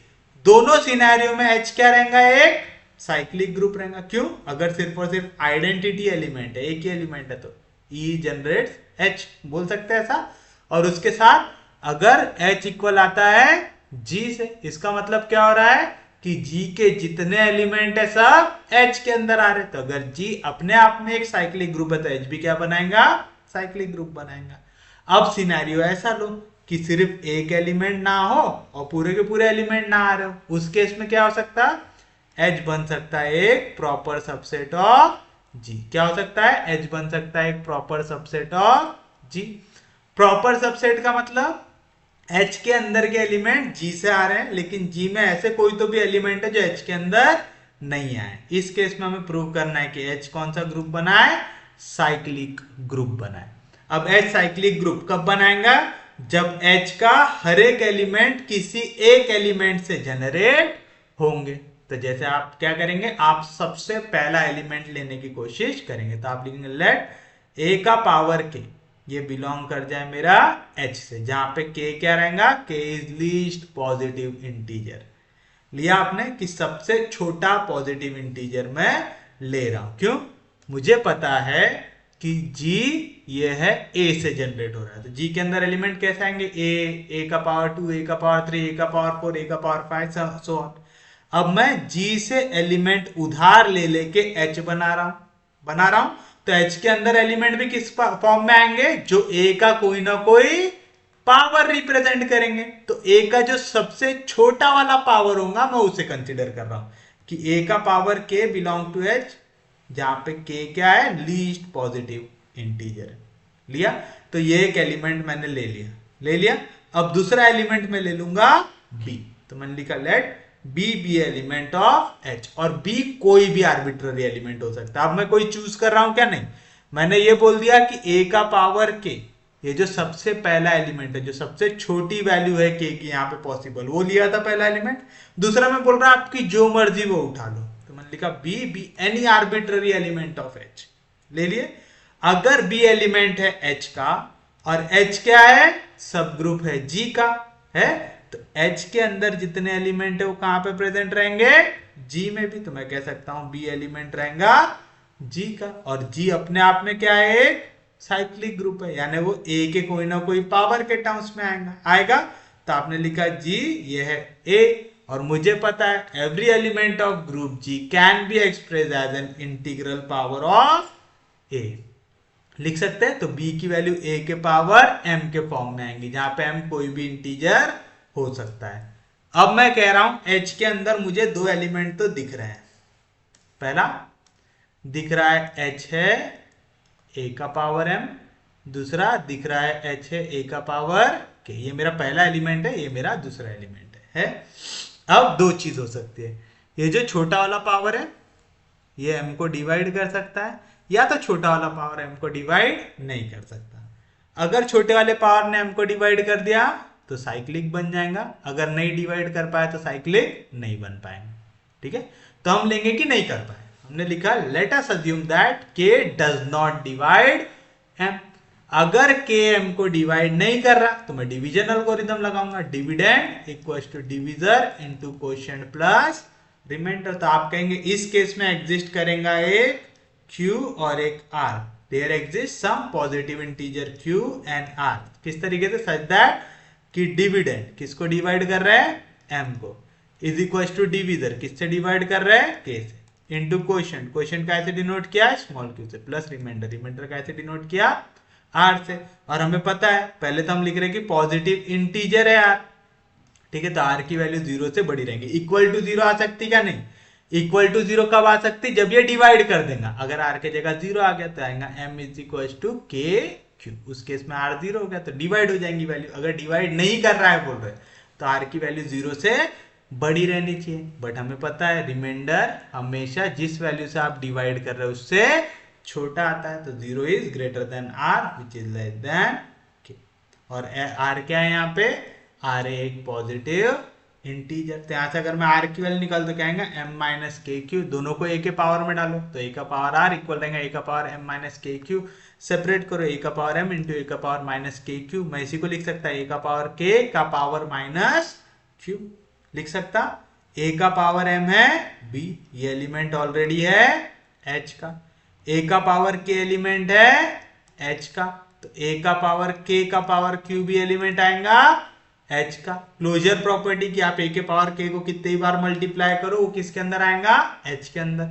दोनों सिनेरियो में एच क्या रहेगा, एक साइक्लिक ग्रुप रहेगा। क्यों, अगर सिर्फ और सिर्फ आइडेंटिटी एलिमेंट है, एक ही एलिमेंट है, तो ई जनरेट्स एच, बोल सकते हैं ऐसा। और उसके साथ अगर एच इक्वल आता है जी से, इसका मतलब क्या हो रहा है कि जी के जितने एलिमेंट है सब एच के अंदर आ रहे। तो अगर जी अपने आप में एक साइक्लिक ग्रुप है तो एच भी क्या बनाएगा, साइक्लिक ग्रुप बनाएगा। अब सिनेरियो ऐसा लो कि सिर्फ एक एलिमेंट ना हो और पूरे के पूरे एलिमेंट ना आ रहे हो, उस केस में क्या हो सकता है, एच बन सकता है एक प्रॉपर सबसेट ऑफ जी। क्या हो सकता है, एच बन सकता है एक proper subset of G. Proper subset का मतलब एच के अंदर के एलिमेंट जी से आ रहे हैं, लेकिन जी में ऐसे कोई तो भी एलिमेंट है जो एच के अंदर नहीं आए। इस केस में हमें प्रूव करना है कि एच कौन सा ग्रुप बना है, साइक्लिक ग्रुप बना है। अब एच साइक्लिक ग्रुप कब बनाएगा, जब एच का हर एक एलिमेंट किसी एक एलिमेंट से जनरेट होंगे। तो जैसे आप क्या करेंगे, आप सबसे पहला एलिमेंट लेने की कोशिश करेंगे, तो आप लिखेंगे लेट ए का पावर के ये बिलोंग कर जाए मेरा एच से, जहां पे के क्या रहेगा, के इज लीस्ट पॉजिटिव इंटीजर। लिया आपने कि सबसे छोटा पॉजिटिव इंटीजर मैं ले रहा हूं। क्यों, मुझे पता है कि जी ये है ए से जनरेट हो रहा है, तो जी के अंदर एलिमेंट कैसे आएंगे, ए का पावर 2, ए का पावर 3, ए का पावर 4, ए का पावर 5, सो ऑन। अब मैं जी से एलिमेंट उधार ले लेके एच बना रहा हूं, तो एच के अंदर एलिमेंट भी किस फॉर्म में आएंगे, जो ए का कोई ना कोई पावर रिप्रेजेंट करेंगे। तो ए का जो सबसे छोटा वाला पावर होगा मैं उसे कंसीडर कर रहा हूं कि ए का पावर के बिलोंग टू एच, जहां पे के क्या है, लीस्ट पॉजिटिव इंटीजर है। लिया, तो ये एक एलिमेंट मैंने ले लिया। अब दूसरा एलिमेंट मैं ले लूंगा बी, तो मैंने लिखा let B element of H, और बी कोई भी आर्बिट्ररी एलिमेंट हो सकता है। अब मैं कोई चूज कर रहा हूं क्या, नहीं, मैंने ये बोल दिया कि ए का पावर के, ये जो सबसे पहला एलिमेंट है, जो सबसे छोटी वैल्यू है के की यहाँ पे पॉसिबल, वो लिया था पहला एलिमेंट। दूसरा मैं बोल रहा आपकी जो मर्जी वो उठा लो, तो मैंने लिखा B any arbitrary element of H ले लिए। अगर बी एलिमेंट है एच का और एच क्या है, सब ग्रुप है जी का है, तो एच के अंदर जितने एलिमेंट है वो कहां पे प्रेजेंट रहेंगे, जी में भी। तो मैं कह सकता हूं बी एलिमेंट रहेगा जी का, और जी अपने आप में क्या है, एक साइक्लिक ग्रुप है, यानी वो ए के कोई ना कोई पावर के टर्म्स में आएगा। तो आपने लिखा जी ये है ए, और मुझे पता है every element of group G can be express as an integral power of a, लिख सकते हैं। तो b की वैल्यू a के पावर m के फॉर्म में आएंगी, जहां पे m कोई भी इंटीजर हो सकता है। अब मैं कह रहा हूं h के अंदर मुझे दो एलिमेंट तो दिख रहे हैं। पहला दिख रहा है h है a का पावर m, दूसरा दिख रहा है h है a का पावर k। ये मेरा पहला एलिमेंट है, ये मेरा दूसरा एलिमेंट है। अब दो चीज हो सकती है, ये जो छोटा वाला पावर है ये m को डिवाइड कर सकता है, या तो छोटा वाला पावर m को डिवाइड नहीं कर सकता। अगर छोटे वाले पावर ने m को डिवाइड कर दिया तो साइक्लिक बन जाएगा, अगर नहीं डिवाइड कर पाए तो साइक्लिक नहीं बन पाएंगे। ठीक है, तो हम लेंगे कि नहीं कर पाए। हमने लिखा let us assume that k does not divide m। अगर k m को डिवाइड नहीं कर रहा तो मैं डिवीजन एल्गोरिथम लगाऊंगा, dividend equals to divisor into quotient plus remainder. तो आप कहेंगे इस केस में एग्जिस्ट करेगा एक q और एक r, there exist some positive integer q and r। किस तरीके से, सच दैट कि डिविडेंड किसको डिवाइड कर रहा है, m को, इज इक्वल टू डिविजर किससे डिवाइड कर रहा है, k से, इनटू क्वोशिएंट, क्वोशिएंट कैसे डिनोट किया, स्मॉल q से, प्लस रिमाइंडर, रिमाइंडर कैसे डिनोट किया, r से। और हमें पता है पहले तो हम लिख रहे हैं कि पॉजिटिव इंटीजर है r, ठीक है, तो r की वैल्यू 0 से बड़ी रहेंगी। इक्वल टू 0 आ सकती क्या, नहीं, इक्वल टू 0 कब आ सकती, जब ये डिवाइड कर देगा। अगर r के जगह 0 आ गया तो आएगा m इज इक्वल टू के क्यू, उस केस में r 0 हो गया तो डिवाइड हो जाएंगी वैल्यू। अगर डिवाइड नहीं कर रहा है बोल रहे तो r की वैल्यू 0 से बड़ी रहनी चाहिए, बट हमें पता है रिमाइंडर हमेशा जिस वैल्यू से आप डिवाइड कर रहे हो उससे छोटा आता है, तो 0 is greater than r which is less than k. और आर क्या है यहाँ पे, आर है एक पॉजिटिव इंटीजर, तो यहाँ से अगर मैं आर की वैल्यू निकाल तो क्या आएगा m माइनस के क्यू, दोनों को a के पावर में डालो तो a का पावर r इक्वल रहेगा a का पावर m माइनस के क्यू, सेपरेट करो a का पावर m इंटू a का पावर माइनस के क्यू, मैं इसी को लिख सकता है a का पावर k का पावर माइनस क्यू लिख सकता, a का पावर m है b, ये एलिमेंट ऑलरेडी है h का, a का पावर k एलिमेंट है h का, तो a का पावर k का पावर q भी एलिमेंट आएगा h का। क्लोजर प्रॉपर्टी की आप a के पावर k को कितनी बार मल्टीप्लाई करो वो किसके अंदर आएगा h के अंदर,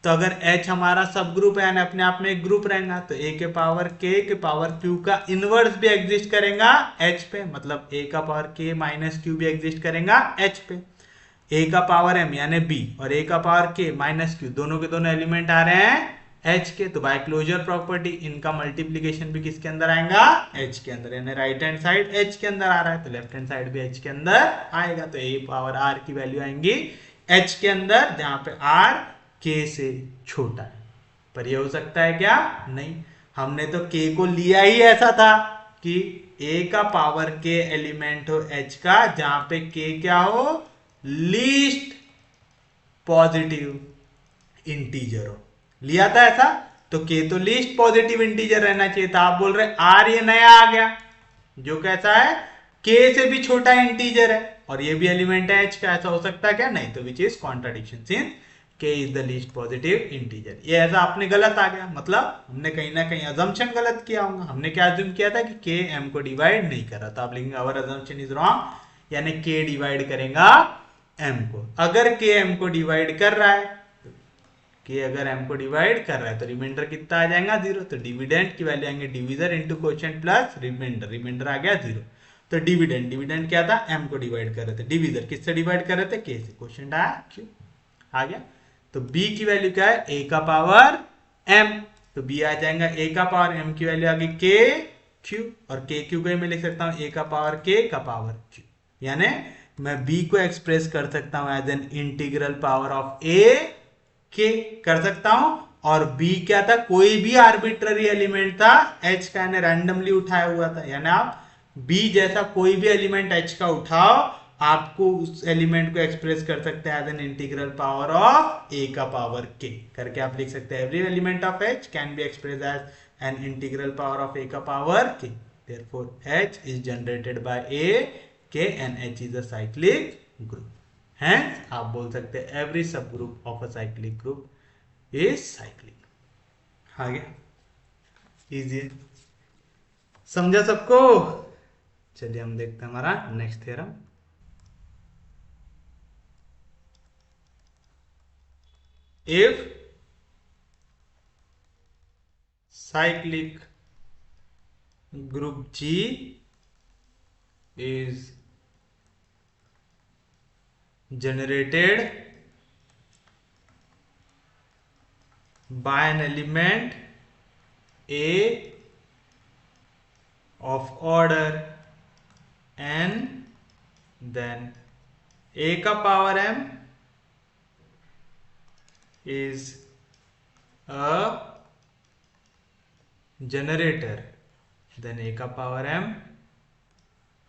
तो अगर h हमारा सब ग्रुप है यानी अपने आप में एक ग्रुप रहेगा तो a के पावर k के पावर q का इनवर्स भी एग्जिस्ट करेगा h पे, मतलब a का पावर k माइनस q भी एग्जिस्ट करेगा h पे, a का पावर m यानी b और a का पावर k माइनस q दोनों के दोनों एलिमेंट आ रहे हैं h के, तो बाय क्लोजर प्रॉपर्टी इनका मल्टीप्लीकेशन भी किसके अंदर आएगा h के अंदर, यानी राइट हैंड साइड h के अंदर आ रहा है तो लेफ्ट हैंड साइड भी h के अंदर आएगा, तो a पावर r की वैल्यू आएंगी h के अंदर जहां पे r k से छोटा है। पर ये हो सकता है क्या, नहीं, हमने तो k को लिया ही ऐसा था कि a का पावर k एलिमेंट हो h का जहां पे k क्या हो, लीस्ट पॉजिटिव इंटीजर हो, लिया था ऐसा, तो k तो लीस्ट पॉजिटिव इंटीजर रहना चाहिए था, आप बोल रहे r ये नया आ गया जो कैसा है k से भी छोटा इंटीजर है और ये भी एलिमेंट है h का, ऐसा हो सकता है क्या, नहीं, तो which is contradiction since k is the least positive integer. ये ऐसा आपने गलत आ गया, मतलब हमने कहीं ना कहीं अजम्पशन गलत किया होगा, हमने क्या अज्यूम किया था कि k m को डिवाइड नहीं कर रहा था, आप लिखेंगे आवर अजम्पशन इज रॉन्ग, यानी k डिवाइड करेगा m को, अगर k m को डिवाइड कर रहा है कि अगर m को डिवाइड कर रहा है तो रिमाइंडर कितना आ जाएगा 0, तो डिविडेंड की वैल्यू आएंगे divisor into coefficient plus remainder, remainder आ गया 0, तो डिविडेंड क्या था, m को डिवाइड कर रहे थे, डिविजर किससे डिवाइड कर रहे थे, k से, कोएफिशिएंट आया q आ गया, तो b की वैल्यू क्या है a का पावर m, तो b आ जाएगा a का पावर m की वैल्यू आ गई k q, और k q को मैं लिख सकता हूं a का पावर k का पावर q, यानी मैं b को एक्सप्रेस कर सकता हूं as an integral power of a k कर सकता हूं, और b क्या था, कोई भी आर्बिट्ररी एलिमेंट था h का, यानी रैंडमली उठाया हुआ था, यानी आप b जैसा कोई भी एलिमेंट h का उठाओ आपको उस एलिमेंट को एक्सप्रेस कर सकते हैं as an integral power of a का पावर k करके आप लिख सकते हैं every element of h can be express as an integral power of a का power k, therefore h is generated by a k and h is a cyclic group, hence आप बोल सकते हैं every subgroup of a cyclic group is cyclic. आ गया, easy है, समझा सबको। चलिए हम देखते हैं हमारा next theorem. If cyclic group G is generated by an element A of order n, then A का power m is a generator, then a का power m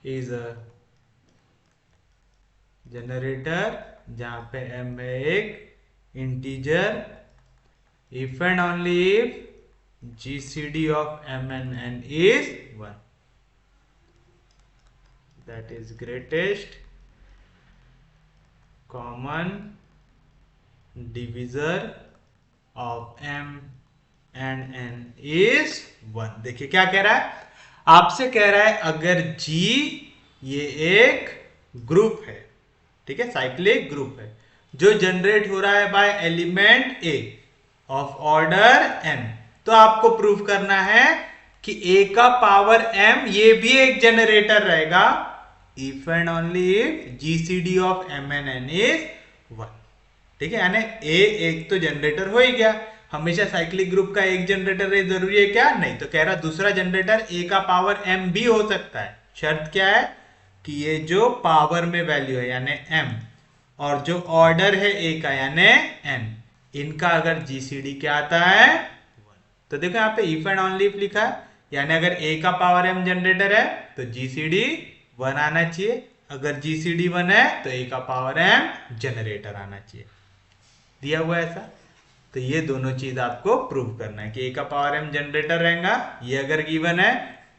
is a generator जहां पे m है एक integer, if and only if GCD of m and n is 1, that is greatest common divisor of m and n is 1। देखिए क्या कह रहा है, आपसे कह रहा है अगर G ये एक ग्रुप है, ठीक है, साइक्लिक ग्रुप है जो जनरेट हो रहा है by element A of order n, तो आपको प्रूव करना है कि A का पावर m ये भी एक जनरेटर रहेगा if and only if GCD of m and n is 1, ठीक है, यानी A एक तो जनरेटर हो ही गया, हमेशा साइक्लिक ग्रुप का एक जनरेटर है जरूरी है क्या, नहीं, तो कह रहा दूसरा जनरेटर A का पावर m भी हो सकता है, शर्त क्या है कि ये जो पावर में वैल्यू है यानी m और जो ऑर्डर है ए का यानी n, इनका अगर जीसीडी क्या आता है 1। तो देखो यहाँ पे इफ एंड ओनली इफ लिखा है, यानी अगर ए का पावर m जनरेटर है तो जीसीडी 1 आना चाहिए, अगर जीसीडी 1 है तो ए का पावर m जनरेटर आना चाहिए, दिया हुआ है ऐसा। तो ये दोनों चीज आपको प्रूव करना है कि ए का पावर m जनरेटर रहेगा, ये अगर गिवन है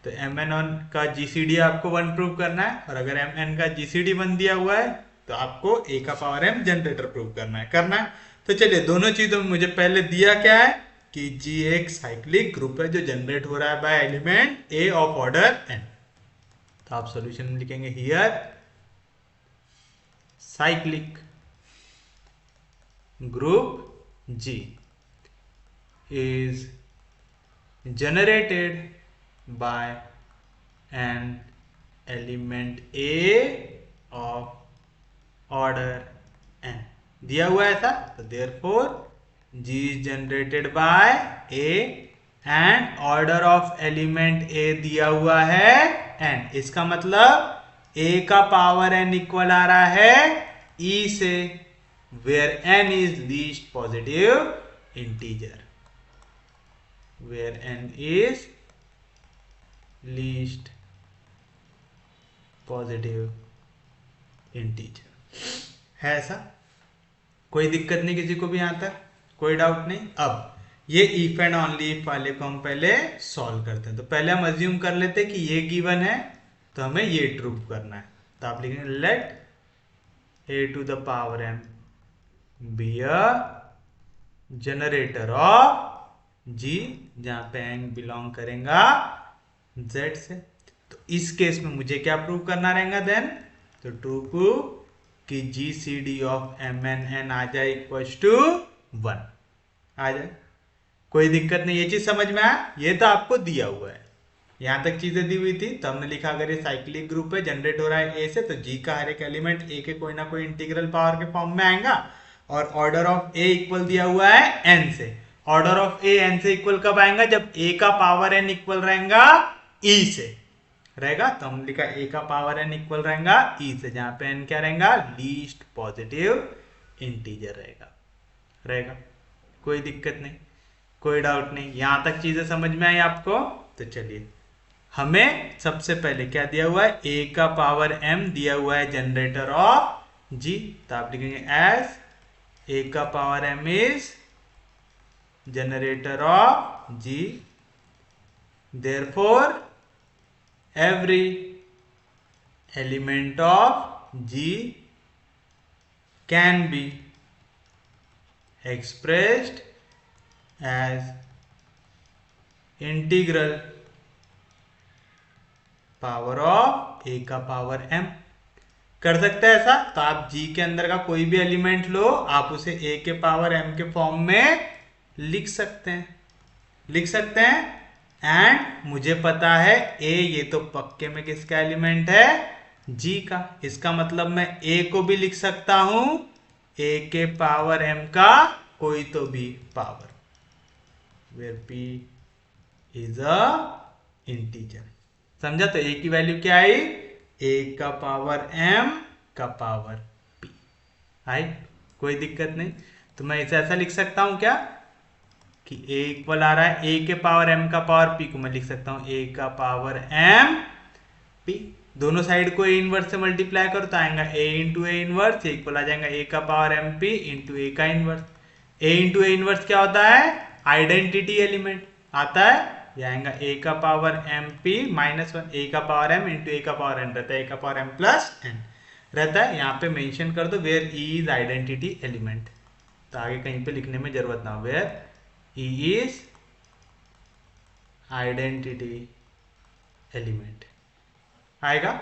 तो mn का जीसीडी आपको 1 प्रूव करना है, और अगर mn का जीसीडी 1 दिया हुआ है तो आपको ए का पावर m जनरेटर प्रूव करना है। तो चलिए दोनों चीजों में मुझे पहले दिया क्या है कि जी एक साइक्लिक ग्रुप है जो जनरेट हो रहा है by element a of order n। तो आप सॉल्यूशन में लिखेंगे here cyclic group G is generated by an element A of order n, दिया हुआ है ऐसा। तो therefore G is generated by A and order of element A दिया हुआ है n, इसका मतलब A का पावर n इक्वल आ रहा है E से, where n is least positive integer, where n is least positive integer है ऐसा। कोई दिक्कत नहीं किसी को भी यहां तक, कोई डाउट नहीं। अब ये इफ एंड ओनली इफ वाले को हम पहले सॉल्व करते हैं। तो पहले हम अज्यूम कर लेते हैं कि ये गिवन है तो हमें ये ट्रू करना है। तो आप लिखेंगे late a to the power m be a generator of G, जहां पे n बिलोंग करेगा Z से। तो इस केस में मुझे क्या प्रूव करना रहेगा देन, तो ट्रू प्रूव कि GCD ऑफ MN आ जाए इक्वल टू 1 आ जाए, कोई दिक्कत नहीं। ये चीज समझ में आया, ये तो आपको दिया हुआ है, यहां तक चीजें दी हुई थी। तो हमने लिखा अगर ये साइक्लिक ग्रुप है जनरेट हो रहा है ए से, तो जी का हर एक एलिमेंट ए के कोई ना कोई इंटीग्रल पावर के फॉर्म में आएगा, और ऑर्डर ऑफ ए इक्वल दिया हुआ है एन से। ऑर्डर ऑफ ए एन से इक्वल कब आएगा, जब ए का पावर एन इक्वल रहेगा ई से रहेगा। तो हम लिखा ए का पावर एन इक्वल रहेगा ई से, जहां पे एन क्या रहेगा लीस्ट पॉजिटिव इंटीजर रहेगा। कोई दिक्कत नहीं, कोई डाउट नहीं, यहां तक चीजें समझ में आई आपको। तो चलिए हमें सबसे पहले क्या दिया हुआ है, ए का पावर m दिया हुआ है जनरेटर ऑफ G। तो आप लिखेंगे एज ए का power m is generator of G, therefore every element of G can be expressed as integral power of a का पावर m कर सकते हैं ऐसा। तो आप G के अंदर का कोई भी एलिमेंट लो, आप उसे ए के पावर m के फॉर्म में लिख सकते हैं। एंड मुझे पता है ए ये तो पक्के में किसका एलिमेंट है, G का। इसका मतलब मैं ए को भी लिख सकता हूं ए के पावर m का कोई तो भी power, where p is a integer। समझा। तो ए की वैल्यू क्या आई, ए का पावर m का पावर p आई, कोई दिक्कत नहीं। तो मैं इसे ऐसा लिख सकता हूं क्या कि a इक्वल आ रहा है a के पावर m का पावर p को मैं लिख सकता हूं a का पावर m p। दोनों साइड को a इनवर्स से मल्टीप्लाई करो तो आएगा a into a inverse, equal आ जाएगा a का power m p into a का inverse. a into a inverse क्या होता है, आइडेंटिटी एलिमेंट आता है, यह आएगा a का power m p minus 1, a का पावर m इंटू a का पावर n रहता है, a का पावर m प्लस n रहता है। यहाँ पे मेंशन कर दो where e is identity element, तो आगे कहीं पे लिखने में जरूरत ना हो, where e is identity element आएगा।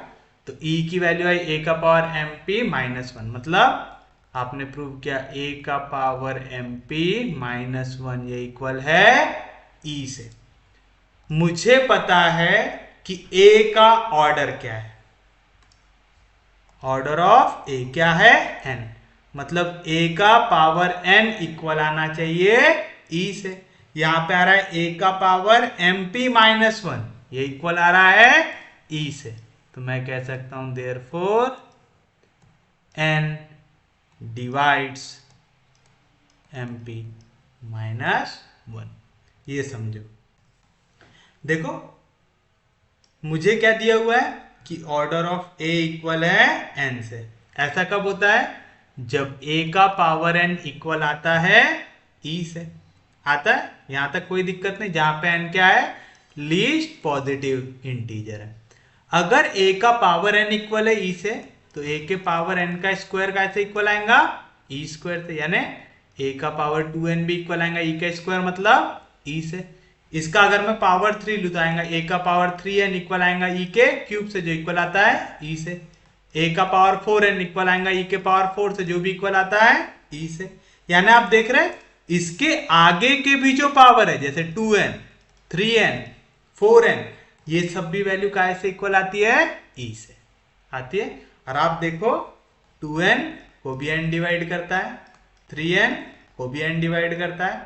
तो e की वैल्यू आई a का पावर mp माइनस 1, मतलब आपने प्रूव किया a का पावर mp माइनस 1 ये इक्वल है e से। मुझे पता है कि a का ऑर्डर क्या है, ऑर्डर ऑफ a क्या है n, मतलब a का पावर n इक्वल आना चाहिए e से। यहां पे आ रहा है a का पावर mp माइनस 1, ये इक्वल आ रहा है e से। तो मैं कह सकता हूं देयरफॉर n डिवाइड्स MP -1। ये समझो। देखो मुझे क्या दिया हुआ है कि ऑर्डर ऑफ A इक्वल है n से। ऐसा कब होता है? जब A का पावर n इक्वल आता है E से। आता है? यहां तक कोई दिक्कत नहीं, जहां पे n क्या है? लीस्ट पॉजिटिव इंटीजर है। अगर A का पावर n इक्वल है E से, तो A के पावर n का स्क्वायर कैसे इक्वल आएगा? E स्क्वायर से। यानी A का पावर 2n भी इक्वल आएगा E का स्क्वायर मतलब E से। इसका अगर मैं पावर 3 लूँ तो आएगा A का पावर 3n इक्वल आएगा E के क्यूब से, जो इक्वल आता है E से। A का पावर 4n इक्वल आएगा E के पावर 4 से, जो भी इक्वल आता है E से। यानी आप देख रहे हैं इसके आगे के भी जो पावर है, जैसे 2n 3n 4n, ये सब भी वैल्यू काय से इक्वल आती है? E से आती है। और आप देखो 2n को भी n डिवाइड करता है, 3n को भी n डिवाइड करता है,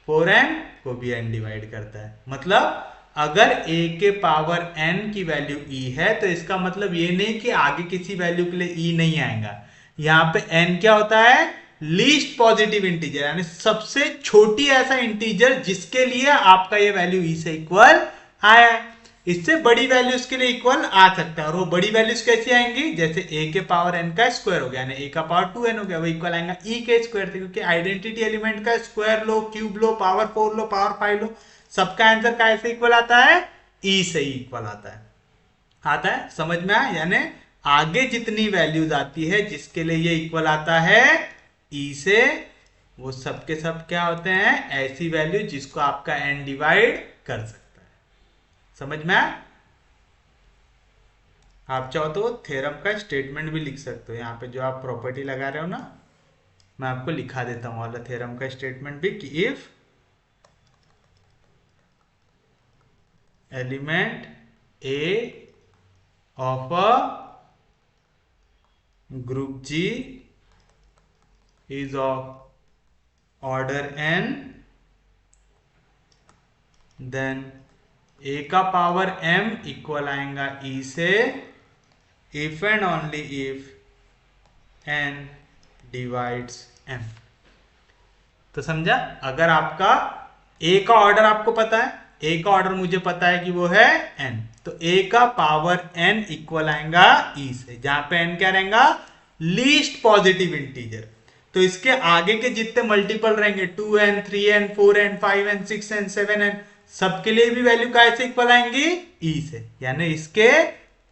4n को भी n डिवाइड करता है। मतलब अगर a के पावर n की वैल्यू e है, तो इसका मतलब ये नहीं कि आगे किसी वैल्यू के लिए e नहीं आएगा। यहाँ पे n क्या होता है? लीस्ट पॉजिटिव इंटीजर, यानी सबसे छोटी ऐसा इंटीजर जिसके लिए आपका ये वैल्यू e से इक्वल आया है। इससे बड़ी वैल्यूज के लिए इक्वल आ सकता है। और वो बड़ी वैल्यूज कैसी आएंगी? जैसे a के पावर n का स्क्वायर हो गया, यानी a का पावर 2n हो गया, वो इक्वल आएगा e के स्क्वायर से। क्योंकि आइडेंटिटी एलिमेंट का स्क्वायर लो, क्यूब लो, पावर 4 लो, पावर 5 लो, सबका आंसर कैसे इक्वल आता है? e से ही इक्वल आता है। आता है? समझ में आया? यानी आगे जितनी वैल्यूज आती है जिसके लिए ये इक्वल आता है e से, वो सबके सब क्या होते हैं? ऐसी वैल्यू जिसको आपका n डिवाइड कर सकता है। समझ में आया? आप चाहो तो थ्योरम का स्टेटमेंट भी लिख सकते हो। यहाँ पे जो आप प्रॉपर्टी लगा रहे हो ना, मैं आपको लिखा देता हूँ वाला थ्योरम का स्टेटमेंट भी, कि if element A of a group G is of order n, then A का पावर m इक्वल आएगा E से, if and only if n divides m। तो समझा? अगर आपका A का ऑर्डर आपको पता है, A का ऑर्डर मुझे पता है कि वो है n, तो A का पावर n इक्वल आएगा E से, जहां पे n क्या रहेगा? Least positive integer. तो इसके आगे के जितने मल्टीपल रहेंगे 2n 3n 4n 5n 6n 7n, सबके लिए भी वैल्यू कैसे इक्वल आएंगी? E से। यानी इसके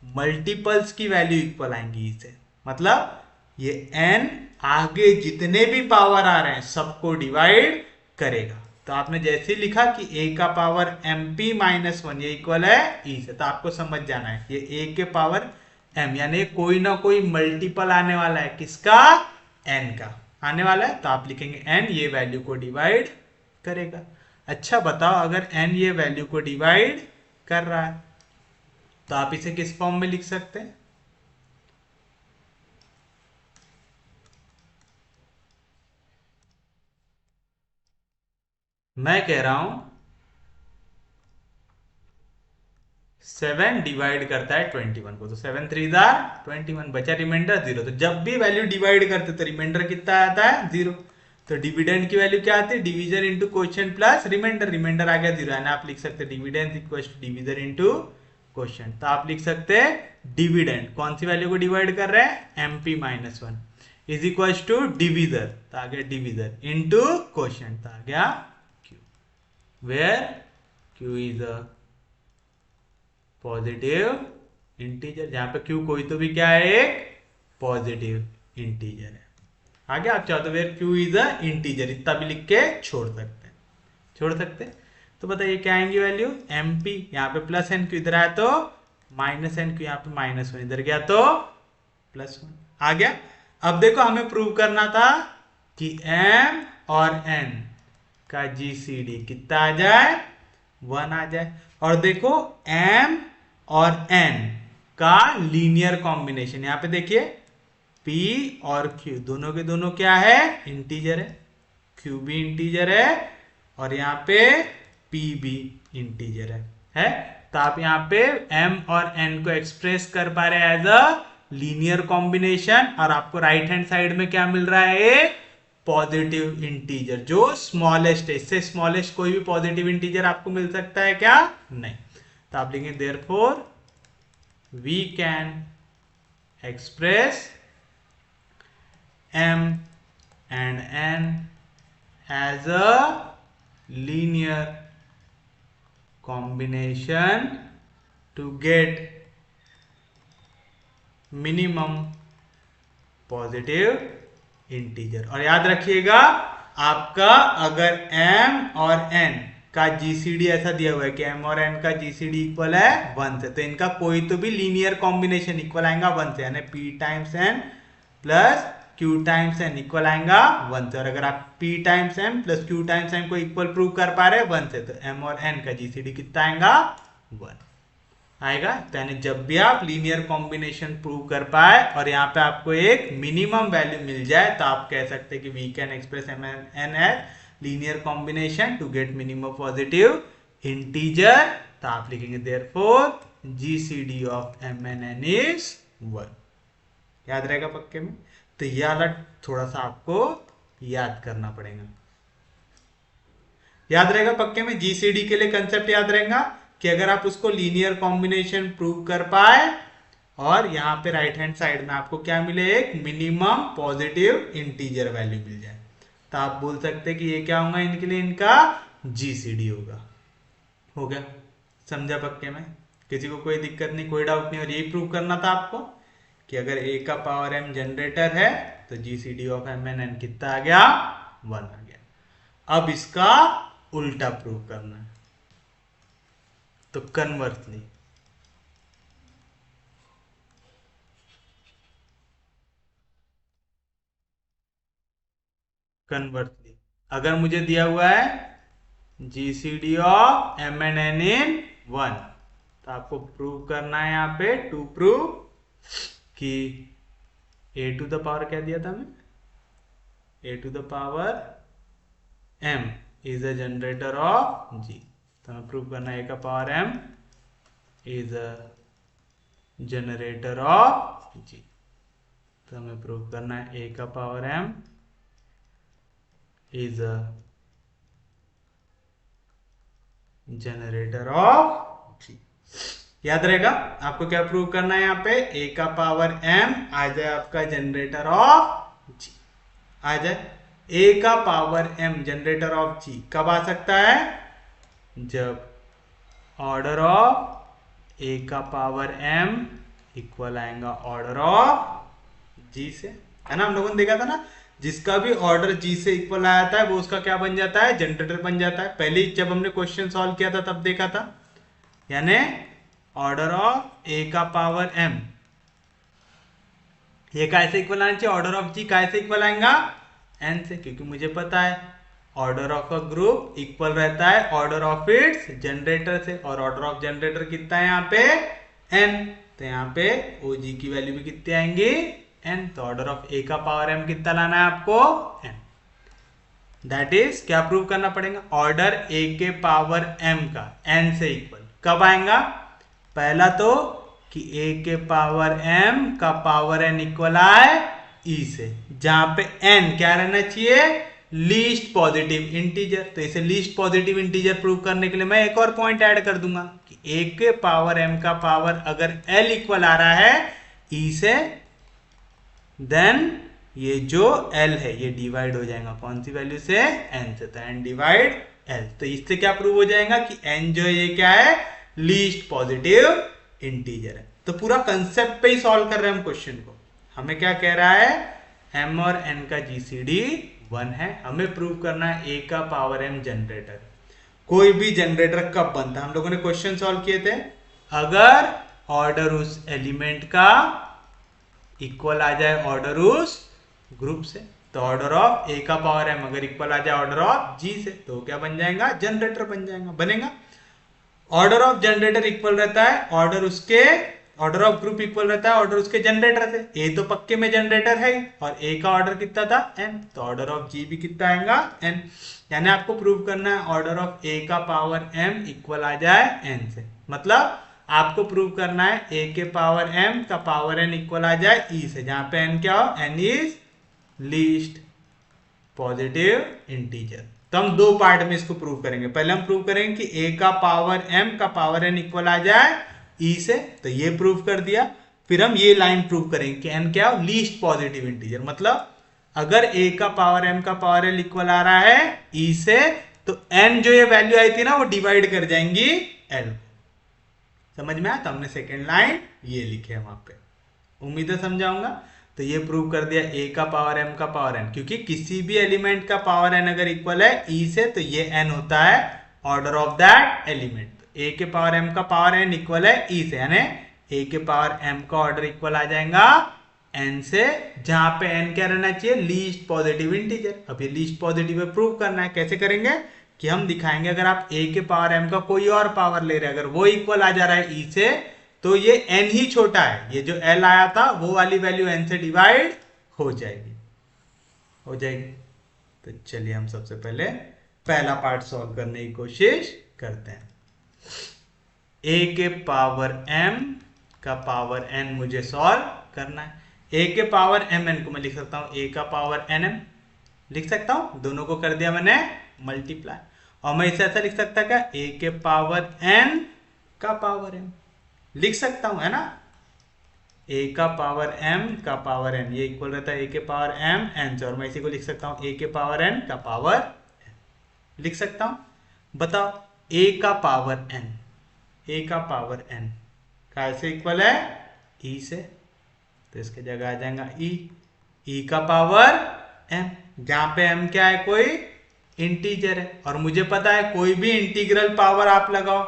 मल्टीपल्स की वैल्यू इक्वल आएंगी E से। मतलब ये n आगे जितने भी पावर आ रहे हैं सबको डिवाइड करेगा। तो आपने जैसे ही लिखा कि a का पावर mp -1 ये इक्वल है E से, तो आपको समझ जाना है ये a के पावर m, यानी कोई ना कोई मल्टीपल आने वाला है। किसका? n का आने वाला है। तो आप लिखेंगे n ये वैल्यू को डिवाइड करेगा। अच्छा बताओ, अगर n ये वैल्यू को डिवाइड कर रहा है तो आप इसे किस फॉर्म में लिख सकते हैं? मैं कह रहा हूं 7 डिवाइड करता है 21 को, तो 7 3 21, बचा रिमाइंडर 0। तो जब भी वैल्यू डिवाइड करते तो रिमाइंडर कितना आता है? 0। तो डिविडेंड की वैल्यू क्या आती है? Division into quotient plus remainder. Remainder आ गया 0, यानी आप लिख सकते हैं dividend equal to division into quotient. तो आप लिख सकते हैं डिविडेंड कौन सी वैल्यू को डिवाइड कर रहे हैं? mp -1 is equal to divisor, तो आ गया डिविजर, इंटू क्वोशिएंट, तो आ गया q, where q is a positive integer, जहां पे q कोई तो भी क्या है? एक पॉजिटिव इंटीजर है। आगे आप चाहो तो where q is a integer, इतना भी लिख के छोड़ सकते हैं। तो बताइए क्या आएंगी वैल्यू? mp, यहाँ पे प्लस n, q इधर आया तो माइनस n, q यहाँ पे -1 इधर गया तो +1 आ गया। अब देखो हमें प्रूव करना था कि m और n का GCD कितना आ जाए? 1 आ जाए। और देखो m और n का लीनियर कॉम्बिनेशन, यहाँ पे देखिए p और q दोनों के दोनों क्या है? इंटीजर है, q भी इंटीजर है और यहाँ पे p भी इंटीजर है। तो आप यहाँ पे m और n को एक्सप्रेस कर पा रहे एज अ लीनियर कॉम्बिनेशन, और आपको राइट हैंड साइड में क्या मिल रहा है, पॉजिटिव इंटीजर जो स्मॉलेस्ट है। इससे स्मॉलेस्ट कोई भी पॉजिटिव इंटीजर आपको मिल सकता है क्या, नहीं। तो आप लिखेंगे therefore we can express m and n as a linear combination to get minimum positive integer। और याद रखिएगा आपका अगर m और n का जीसीडी ऐसा दिया हुआ है कि m और n का जीसीडी इक्वल है 1 से, तो इनका कोई तो भी लीनियर कॉम्बिनेशन इक्वल आएगा 1 से, यानी p times n plus q times n equal आएगा 1 से। और अगर आप p times m plus q times m को इक्वल प्रूव कर पा रहे 1 से, तो m और n का जीसीडी कितना आएगा, 1 आएगा। तो यानी जब भी आप लीनियर कॉम्बिनेशन प्रूव कर पाए और यहाँ पे आपको एक मिनिमम वैल्यू मिल जाए, तो आप कह सकते हैं कि we can express m and n as linear combination to get minimum positive integer. तो आप लिखेंगे therefore GCD of m and n is 1। याद रहेगा पक्के में। तो यह वाला थोड़ा सा आपको याद करना पड़ेगा। याद रहेगा पक्के में, जीसीडी के लिए कंसेप्ट याद रहेगा कि अगर आप उसको लीनियर कॉम्बिनेशन प्रूव कर पाए और यहाँ पे राइट हैंड साइड में आपको क्या मिले, एक मिनिमम पॉजिटिव इंटीजर वैल्यू मिल जाए, तो आप बोल सकते हैं कि ये क्या होगा इनके लिए, इनका जीसीडी होगा। हो गया, समझा पक्के में, किसी को कोई दिक्कत नहीं, कोई डाउट नहीं। और यही प्रूव करना था आपको कि अगर a का पावर m जनरेटर है तो GCD of m and n कितना आ गया, 1 आ गया। अब इसका उल्टा प्रूव करना है, तो कन्वर्सली अगर मुझे दिया हुआ है GCD of m and n in 1, तो आपको प्रूव करना है यहाँ पे टू प्रूव कि a टू द पावर क्या दिया था मैं, a to the power m is a generator of g। तो हमें प्रूव करना है a का power m is a generator of g। तो हमें प्रूव करना है a का power m is a generator of g। याद रहेगा आपको क्या प्रूव करना है, यहाँ पे a का पावर m आ जाए आपका जनरेटर ऑफ g, आ जाए a का power m generator of g कब आ सकता है, जब ऑर्डर ऑफ a का पावर m इक्वल आएगा ऑर्डर ऑफ g से, है ना। हम लोगों ने देखा था ना, जिसका भी ऑर्डर g से इक्वल आया था वो उसका क्या बन जाता है, जनरेटर बन जाता है। पहले जब हमने क्वेश्चन सॉल्व किया था तब देखा था, यानी ऑर्डर ऑफ a का पावर m ये कैसे इक्वल आना चाहिए, ऑर्डर ऑफ g कैसे इक्वल आएगा, n से, क्योंकि मुझे पता है order of a group equal रहता है ऑर्डर ऑफ इट्स जनरेटर से, और ऑर्डर ऑफ जनरेटर कितना है यहाँ पे n, तो यहाँ पे OG की वैल्यू भी कितनी आएंगी n। तो ऑर्डर ऑफ a का पावर m कितना लाना है आपको, n। दैट इज क्या प्रूव करना पड़ेगा, ऑर्डर a के पावर m का n से इक्वल कब आएगा, पहला तो कि a के पावर m का पावर n इक्वल आए e से, जहां पे n क्या रहना चाहिए, लीस्ट पॉजिटिव इंटीजर। तो इसे लीस्ट पॉजिटिव इंटीजर प्रूव करने के लिए मैं एक और पॉइंट ऐड कर दूंगा कि a के पावर m का पावर अगर l इक्वल आ रहा है e से, देन ये जो l है ये डिवाइड हो जाएगा कौन सी वैल्यू से, n से, तो n डिवाइड l। तो इससे क्या प्रूव हो जाएगा कि n जो है ये क्या है, लीस्ट पॉजिटिव इंटीजर है। तो पूरा कंसेप्ट पे ही सॉल्व कर रहे हैं हम क्वेश्चन को। हमें क्या कह रहा है, m और n का जीसीडी 1 है, हमें प्रूव करना है a का पावर m जनरेटर। कोई भी जनरेटर कब बनता है, हम लोगों ने क्वेश्चन सॉल्व किए थे, अगर ऑर्डर उस एलिमेंट का इक्वल आ जाए ऑर्डर उस ग्रुप से। तो ऑर्डर ऑफ a का पावर m अगर इक्वल आ जाए ऑर्डर ऑफ g से, तो क्या बन जाएगा, जनरेटर बन जाएगा, बनेगा। ऑर्डर ऑफ जनरेटर इक्वल रहता है ऑर्डर उसके, ऑर्डर ऑफ ग्रुप इक्वल रहता है ऑर्डर उसके जनरेटर से। a तो पक्के में जनरेटर है और a का ऑर्डर कितना था, n, तो ऑर्डर ऑफ g भी कितना आएगा, n। यानी आपको प्रूव करना है ऑर्डर ऑफ a का पावर m इक्वल आ जाए n से। मतलब आपको प्रूव करना है a के पावर m का पावर n इक्वल आ जाए e से, जहां पे n क्या हो, n is least positive integer. तो हम दो पार्ट में इसको प्रूव करेंगे। पहले हम प्रूव करेंगे कि a का पावर m का पावर n इक्वल आ जाए e से, तो ये प्रूव कर दिया। फिर हम ये लाइन प्रूव करेंगे कि n क्या हो, लीस्ट पॉजिटिव इंटीजर। मतलब अगर a का पावर m का पावर l इक्वल आ रहा है e से, तो n जो ये वैल्यू आई थी ना वो डिवाइड कर जाएंगी l को। समझ में आया? तो हमने सेकेंड लाइन ये लिखे है वहां पे, उम्मीद है समझाऊंगा। तो ये प्रूव कर दिया a का पावर m का पावर n, क्योंकि किसी भी एलिमेंट का पावर n अगर इक्वल है e से, तो ये n होता है order of that element. a के पावर m का पावर n इक्वल है e से, यानी a के पावर m का ऑर्डर इक्वल आ जाएगा n से, जहां पे n क्या रहना चाहिए, लीस्ट पॉजिटिव इंटीजर। अब ये लीस्ट पॉजिटिव प्रूव करना है। कैसे करेंगे कि हम दिखाएंगे अगर आप a के पावर m का कोई और पावर ले रहे हैं, अगर वो इक्वल आ जा रहा है e से, तो ये n ही छोटा है, ये जो l आया था वो वाली वैल्यू n से डिवाइड हो जाएगी, तो चलिए हम सबसे पहले पहला पार्ट सॉल्व करने की कोशिश करते हैं। a के पावर m का पावर n मुझे सॉल्व करना है। a के पावर mn को मैं लिख सकता हूं a का पावर nm, लिख सकता हूं, दोनों को कर दिया मैंने मल्टीप्लाई। और मैं इसे ऐसा लिख सकता क्या, a के पावर n का पावर m लिख सकता हूं, है ना। a का पावर m का पावर n ये इक्वल रहता है a के पावर m n से, और मैं इसी को लिख सकता हूं a के पावर n का पावर n लिख सकता हूं। बताओ a का पावर n कैसे इक्वल है e से, तो इसके जगह आ जाएगा e का पावर m, जहां पे m क्या है, कोई इंटीजर है। और मुझे पता है कोई भी इंटीग्रल पावर आप लगाओ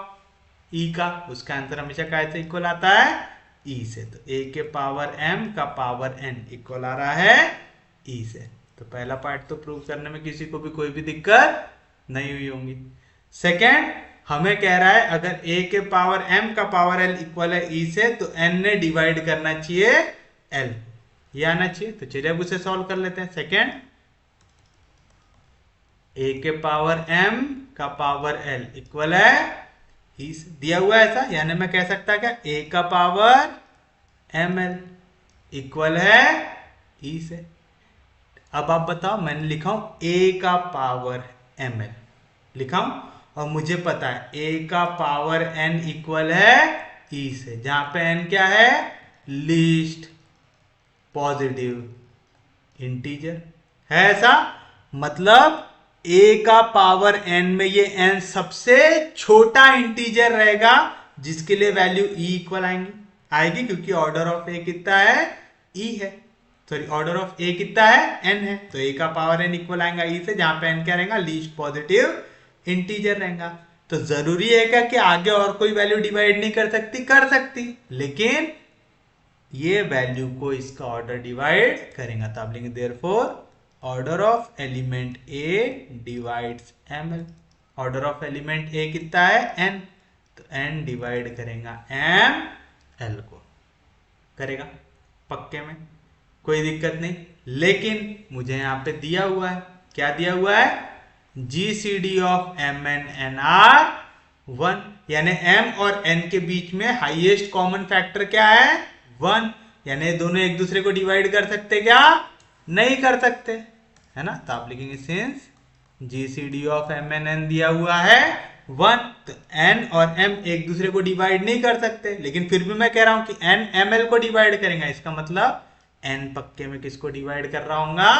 e का, उसका आंसर हमेशा कैसे इक्वल आता है, e से। तो a के पावर m का पावर n इक्वल आ रहा है e से। तो पहला पार्ट तो प्रूव करने में किसी को भी कोई भी दिक्कत नहीं हुई होंगी। सेकेंड, हमें कह रहा है अगर a के पावर m का पावर l इक्वल है e से, तो n ने डिवाइड करना चाहिए l, ये आना चाहिए। तो चलिए अब उसे सॉल्व कर लेते हैं। सेकेंड, a के पावर m का पावर l इक्वल है e से, दिया हुआ है ऐसा, यानी मैं कह सकता क्या, a का पावर ml इक्वल है e से। अब आप बताओ, मैंने लिखा हूं a का पावर ml लिखा हूं, और मुझे पता है a का पावर n इक्वल है e से, जहां पे n क्या है, लीस्ट पॉजिटिव इंटीजर है ऐसा। मतलब a का पावर n में ये n सबसे छोटा इंटीजर रहेगा, जिसके लिए वैल्यू e इक्वल आएगी, क्योंकि ऑर्डर ऑफ a कितना है, e है, सॉरी ऑर्डर ऑफ a कितना है, n है। तो a का पावर n इक्वल आएगा e से, जहां पे n क्या रहेगा, लीस्ट पॉजिटिव इंटीजर रहेगा। तो जरूरी है क्या कि आगे और कोई वैल्यू डिवाइड नहीं कर सकती, कर सकती, लेकिन ये वैल्यू को इसका ऑर्डर डिवाइड करेगा। तो आप लिखेंगे therefore order of element a divides ml। Order of element a कितना है, n, तो n डिवाइड करेगा ml को, करेगा पक्के में, कोई दिक्कत नहीं। लेकिन मुझे यहां पे दिया हुआ है, क्या दिया हुआ है, GCD ऑफ mn nr 1, यानी m और n के बीच में हाईएस्ट कॉमन फैक्टर क्या है, 1, यानी दोनों एक दूसरे को डिवाइड कर सकते क्या, नहीं कर सकते, है ना। तो आप लिखेंगे since GCD of mn n दिया हुआ है 1, तो n और m एक दूसरे को डिवाइड नहीं कर सकते, लेकिन फिर भी मैं कह रहा हूं कि n ml को डिवाइड करेगा, इसका मतलब n पक्के में किसको डिवाइड कर रहा हूंगा,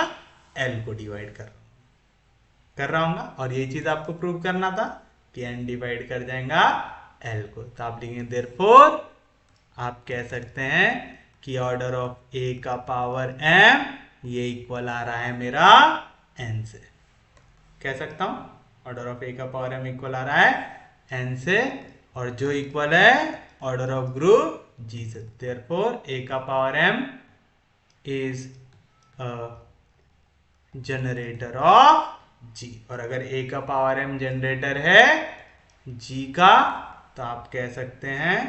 l को डिवाइड कर रहा हूंगा। और ये चीज आपको प्रूव करना था कि n डिवाइड कर जाएगा l को। तो आप लिखेंगे देयरफॉर, आप कह सकते हैं कि ऑर्डर ऑफ a का पावर m ये इक्वल आ रहा है मेरा n से, कह सकता हूं ऑर्डर ऑफ a का पावर m इक्वल आ रहा है n से, और जो इक्वल है ऑर्डर ऑफ ग्रुप g से। देयरफॉर a का power m is generator of g, और अगर a का पावर m जनरेटर है g का, तो आप कह सकते हैं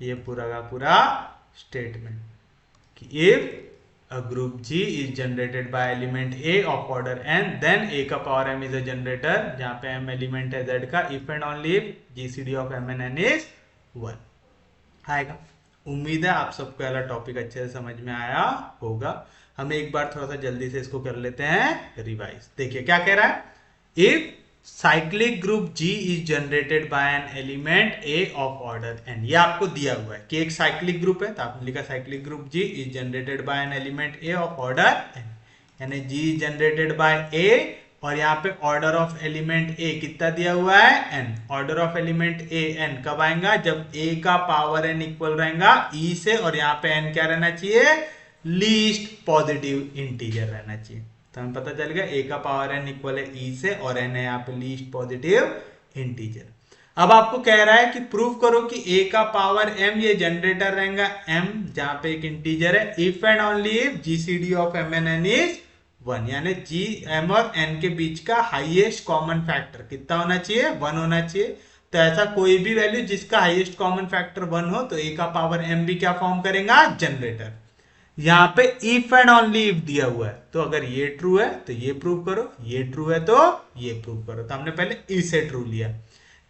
ये पूरा का पूरा स्टेटमेंट कि if a group G is generated by element A of order n, then A का power m is a generator, जहां पे m एलिमेंट है z का, if and only if GCD of m and n is 1। आएगा। उम्मीद है आप सबको वाला टॉपिक अच्छे से समझ में आया होगा। हम एक बार थोड़ा सा जल्दी से इसको कर लेते हैं रिवाइज। देखिए क्या कह रहा है, if cyclic group G is generated bye an element A of order n, ये आपको दिया हुआ है कि एक साइक्लिक ग्रुप है, तो आपने लिखा cyclic group G is generated bye an element A of order n, यानी G is generated bye A, और यहाँ पे ऑर्डर ऑफ एलिमेंट A कितना दिया हुआ है n, order of element A n कब आएगा, जब A का पावर n इक्वल रहेगा E से, और यहाँ पे n क्या रहना चाहिए, लीस्ट पॉजिटिव इंटीजर रहना चाहिए। तो हमें पता चल गया A का पावर n इक्वल है E से, और n है यहाँ पे लीस्ट पॉजिटिव इंटीजर। अब आपको कह रहा है कि प्रूव करो कि A का पावर m ये जनरेटर रहेगा m, जहां पे एक इंटीजर है, if and only if GCD of m and n is 1, यानी g m और n के बीच का हाईएस्ट कॉमन फैक्टर कितना होना चाहिए, 1 होना चाहिए। तो ऐसा कोई भी वैल्यू जिसका हाईएस्ट कॉमन फैक्टर 1 हो, तो A का पावर m भी क्या फॉर्म करेगा, जनरेटर। यहाँ पे इफ एंड ओनली इफ दिया हुआ है, तो अगर ये ट्रू है तो ये प्रूव करो, ये ट्रू है तो ये प्रूव करो। तो हमने पहले ई से ट्रू लिया,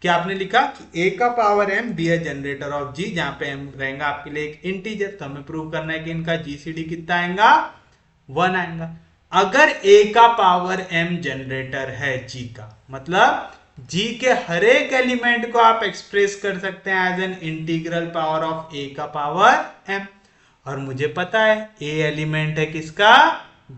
कि आपने लिखा कि ए का पावर m बी है जनरेटर ऑफ जी, जहां पे m रहेगा आपके लिए एक इंटीजर। तो हमें प्रूव करना है कि इनका जीसीडी कितना आएगा, 1 आएगा। अगर a का पावर m जनरेटर है g का, मतलब g के हर एक एलिमेंट को आप एक्सप्रेस कर सकते हैं as an integral power of a का पावर m, और मुझे पता है a एलिमेंट है किसका,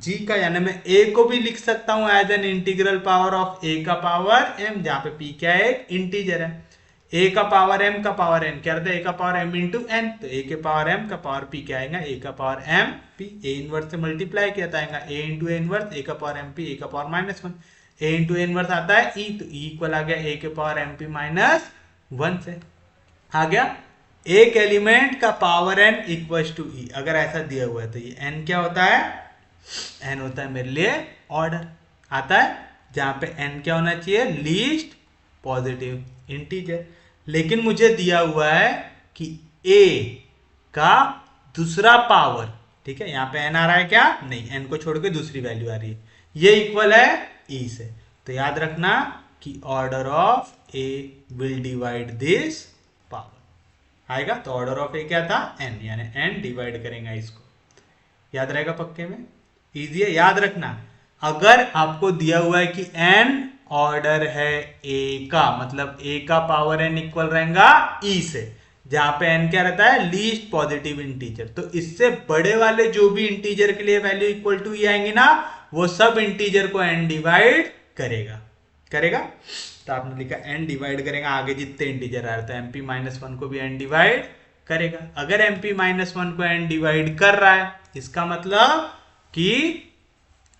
g का, यानी मैं a को भी लिख सकता हूं as an integral power of a का पावर m, जहां पे p क्या है, एक इंटीजर है। a का पावर m का पावर n क्या रहता है, a का पावर m इंटू n, तो a के पावर m का पावर p क्या आएगा, a का power m p, a inverse से मल्टीप्लाई किया आएगा a into a inverse, a का पावर m p, a का power -1, a into a inverse आता है e, तो e इक्वल आ गया a के पावर m p -1 से आ गया। एक एलिमेंट का पावर n इक्वल टू ई, अगर ऐसा दिया हुआ है तो ये n क्या होता है, n होता है मेरे लिए ऑर्डर, आता है जहां पे n क्या होना चाहिए, लीस्ट पॉजिटिव इंटीजर। लेकिन मुझे दिया हुआ है कि a का दूसरा पावर, ठीक है, यहाँ पे n आ रहा है क्या, नहीं, n को छोड़ के दूसरी वैल्यू आ रही है, ये इक्वल है e से। तो याद रखना कि order of a will divide this power आएगा। तो ऑर्डर ऑफ ए क्या था, n, यानी n डिवाइड करेंगे इसको, याद रहेगा पक्के में, इजी है, याद रखना। अगर आपको दिया हुआ है कि n ऑर्डर है a का, मतलब a का पावर n इक्वल रहेगा e से, जहां पे n क्या रहता है, लीस्ट पॉजिटिव इंटीजर, तो इससे बड़े वाले जो भी इंटीजर के लिए वैल्यू इक्वल टू e आएंगी ना, वो सब इंटीजर को n डिवाइड करेगा, करेगा। तो आपने लिखा n डिवाइड करेगा, आगे जितने इंटीजर आ रहे थे mp -1 को भी n डिवाइड करेगा। अगर mp -1 को n डिवाइड कर रहा है, इसका मतलब कि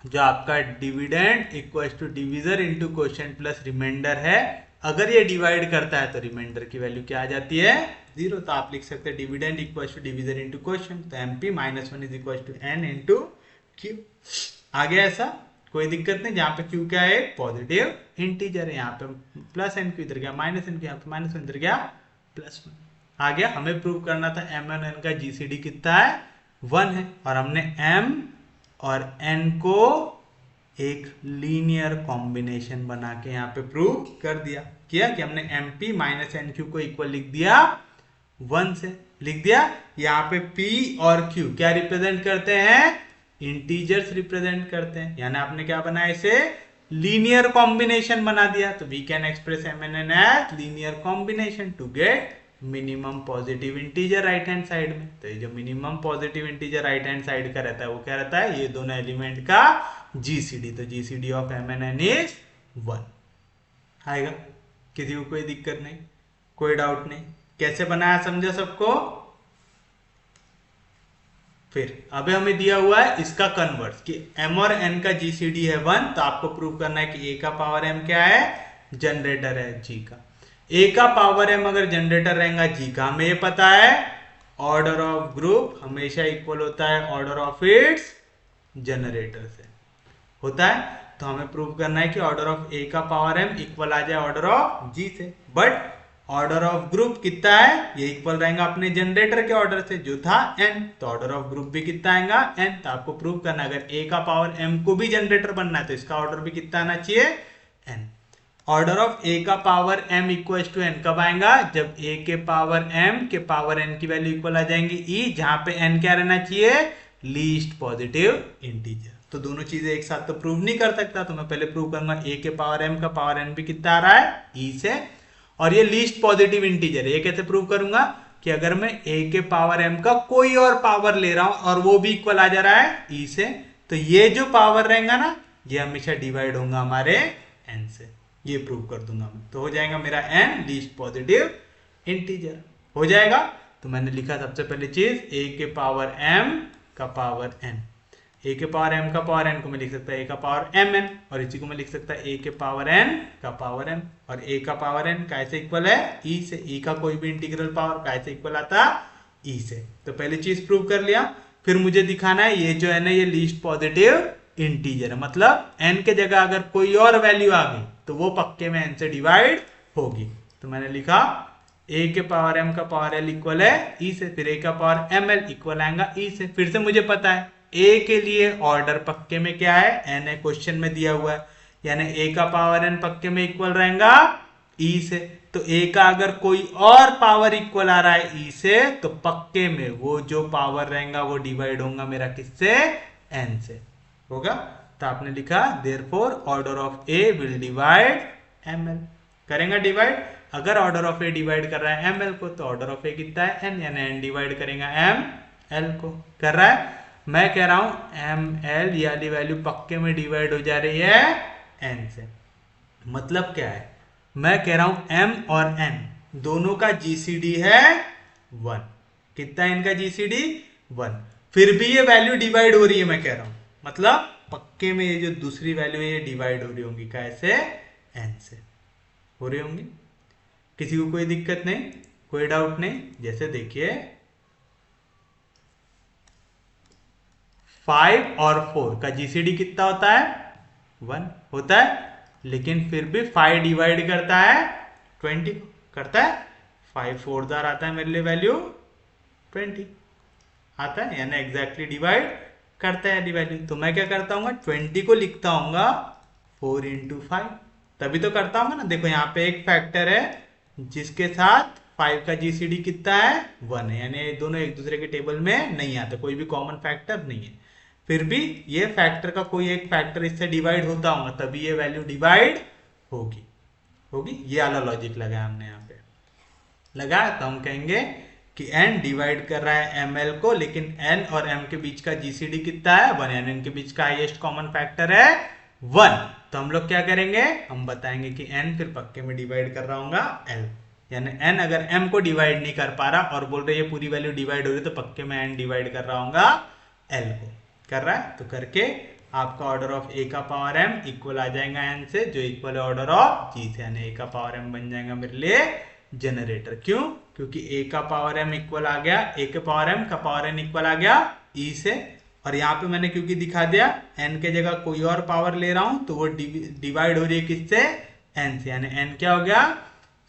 जो आपका dividend equal to divisor into quotient plus remainder है, अगर ये डिवाइड करता है तो रिमाइंडर की वैल्यू क्या आ जाती है, 0। तो आप लिख सकते हैं dividend equal to divisor into quotient, तो mp -1 is equal to n into q। आ गया ऐसा, कोई दिक्कत नहीं, जहां पे q क्या है, पॉजिटिव इंटीजर है, यहाँ पे प्लस n q इधर गया माइनस n q, यहाँ पे -1 इधर गया +1 आ गया। हमें प्रूव करना था m और n का जीसीडी कितना है, 1 है, और हमने m और n को एक लीनियर कॉम्बिनेशन बना के यहाँ पे प्रूव कर दिया, किया कि हमने mp -nq को इक्वल लिख दिया 1 से, लिख दिया। यहाँ पे p और q क्या रिप्रेजेंट करते हैं, इंटीजर्स रिप्रेजेंट करते हैं, यानी आपने क्या बनाया, इसे लीनियर कॉम्बिनेशन बना दिया। तो we can express m and n as linear combination to get minimum positive integer right hand side में। तो ये जो minimum positive integer right hand side का रहता है, वो क्या रहता है, ये दोनों एलिमेंट का जीसीडी। तो GCD of m and n is 1 आएगा। किसी को कोई दिक्कत नहीं, कोई डाउट नहीं, कैसे बनाया समझा सबको। फिर अभी हमें दिया हुआ है इसका कन्वर्स कि m और n का जीसीडी है 1, तो आपको प्रूव करना है कि a का पावर m क्या है, जनरेटर है g का। a का पावर m अगर जनरेटर रहेगा g का, हमें ये पता है ऑर्डर ऑफ ग्रुप हमेशा इक्वल होता है ऑर्डर ऑफ इट्स जनरेटर से, होता है। तो हमें प्रूव करना है कि ऑर्डर ऑफ a का पावर m इक्वल आ जाए ऑर्डर ऑफ g से, बट ऑर्डर ऑफ ग्रुप कितना है, ये इक्वल रहेगा अपने जनरेटर के ऑर्डर से जो था n, तो ऑर्डर ऑफ ग्रुप भी कितना आएगा n। तो आपको प्रूव करना है अगर a का पावर m को भी जनरेटर बनना है तो इसका ऑर्डर भी कितना आना चाहिए n। ऑर्डर ऑफ ए का power m equal to n कब आएगा? जब a के पावर m के पावर n की वैल्यू इक्वल आ जाएंगी e, जहां पे n क्या रहना चाहिए? Least positive integer. तो दोनों चीजें एक साथ तो प्रूव नहीं कर सकता, तो मैं पहले प्रूव करूंगा a के पावर m का पावर n भी कितना आ रहा है? e से, और ये लीस्ट पॉजिटिव इंटीजर है। ये कैसे प्रूव करूंगा? कि अगर मैं a के पावर m का कोई और पावर ले रहा हूं और वो भी इक्वल आ जा रहा है e से, तो ये जो पावर रहेगा ना, ये हमेशा डिवाइड होगा हमारे n से। ये प्रूव कर दूंगा मैं, तो हो जाएगा मेरा n लीस्ट पॉजिटिव इंटीजर हो जाएगा। तो मैंने लिखा सबसे पहली चीज a के पावर m का पावर n, a के पावर m का पावर n को मैं लिख सकता है a का पावर mn, और इसी को मैं लिख सकता है a के पावर n का पावर m, और a का पावर n कैसे इक्वल है? e से। e का कोई भी इंटीग्रल पावर कैसे इक्वल आता? e से। तो पहली चीज प्रूव कर लिया। फिर मुझे दिखाना है ये जो है ना, ये लीस्ट पॉजिटिव इंटीजर है, मतलब n के जगह अगर कोई और वैल्यू आ गई तो वो पक्के में n से डिवाइड होगी। तो मैंने लिखा a के पावर m का पावर l इक्वल है e से, फिर a का पावर ml इक्वल आएगा e से। फिर से मुझे पता है a के लिए ऑर्डर पक्के में क्या है? n है, क्वेश्चन में दिया हुआ है, यानी a का पावर n पक्के में इक्वल रहेगा e से। तो a का अगर कोई और पावर इक्वल आ रहा है e से, तो पक्के में वो जो पावर रहेगा वो डिवाइड होगा मेरा किससे? n से होगा। तो आपने लिखा therefore order of a will divide ml, करेंगे डिवाइड। अगर ऑर्डर ऑफ a डिवाइड कर रहा है ml को, तो ऑर्डर ऑफ a कितना है? n, यानी n डिवाइड करेगा ml को। कर रहा है? मैं कह रहा हूं ml ये वाली वैल्यू पक्के में डिवाइड हो जा रही है n से। मतलब क्या है? मैं कह रहा हूं m और n दोनों का जीसीडी है 1। कितना है इनका जीसीडी? 1। फिर भी ये वैल्यू डिवाइड हो रही है, मैं कह रहा हूं, मतलब पक्के में ये जो दूसरी वैल्यू है ये डिवाइड हो रही होंगी, कैसे? n से हो रही होंगी। किसी को कोई दिक्कत नहीं, कोई डाउट नहीं? जैसे देखिए 5 और 4 का जीसीडी कितना होता है? 1 होता है, लेकिन फिर भी 5 डिवाइड करता है 20 करता है। 5 4 दार आता है मेरे लिए वैल्यू 20 आता है, यानी एग्जैक्टली डिवाइड करता है वैल्यू। तो मैं क्या करता हूँ? 20 को लिखता हूँ 4 into 5, तभी तो करता हूँ ना। देखो यहाँ पे एक फैक्टर है जिसके साथ 5 का जीसीडी कितना है? 1 है, यानी दोनों एक दूसरे के टेबल में नहीं आते, कोई भी कॉमन फैक्टर नहीं है। फिर भी ये फैक्टर का कोई एक फैक्टर इससे डिवाइड होता होगा, तभी ये वैल्यू डिवाइड होगी। ये वाला लॉजिक लगाया हमने यहाँ पे, लगाया तो हम कहेंगे कि n डिवाइड कर रहा है ml को, लेकिन n और m के बीच का जीसीडी कितना है? 1, यानी इनके बीच का हाईएस्ट कॉमन फैक्टर है 1। तो हम लोग क्या करेंगे? हम बताएंगे कि n फिर पक्के में डिवाइड कर रहा होगा l, यानी n अगर m को डिवाइड नहीं कर पा रहा और बोल रहे ये पूरी वैल्यू डिवाइड हो रही, तो पक्के में n डिवाइड कर रहा होगा l को। कर रहा है? तो करके आपका ऑर्डर ऑफ a का पावर m इक्वल आ जाएगा n से, जो इक्वल है ऑर्डर ऑफ g से, यानी a का पावर m बन जाएगा मेरे लिए जनरेटर। क्यों? क्योंकि a का पावर m इक्वल आ गया, a के पावर m का पावर n इक्वल आ गया e से, और यहाँ पे मैंने क्योंकि दिखा दिया n के जगह कोई और पावर ले रहा हूं, तो वो डिवाइड हो रही है किससे? n से, यानी n क्या हो गया?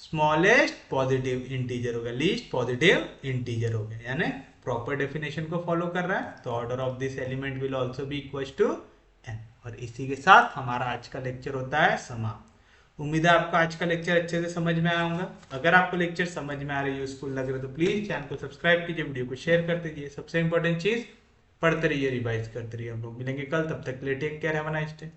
स्मॉलेस्ट पॉजिटिव इंटीजर हो गया, लीस्ट पॉजिटिव इंटीजर हो गया, यानी प्रॉपर डेफिनेशन को फॉलो कर रहा है। तो order of this element will also be equal to n। और इसी के साथ हमारा आज का लेक्चर होता है समाप्त। उम्मीद है आपको आज का लेक्चर अच्छे से समझ में आया होगा। अगर आपको लेक्चर समझ में आ रही है, यूजफुल लग रहा है, तो प्लीज चैनल को सब्सक्राइब कीजिए, वीडियो को शेयर कर दीजिए। सबसे इंपॉर्टेंट चीज, पढ़ते रहिए, रिवाइज करते रहिए। हम लोग मिलेंगे कल, तब तक के लिए take care, have a nice day.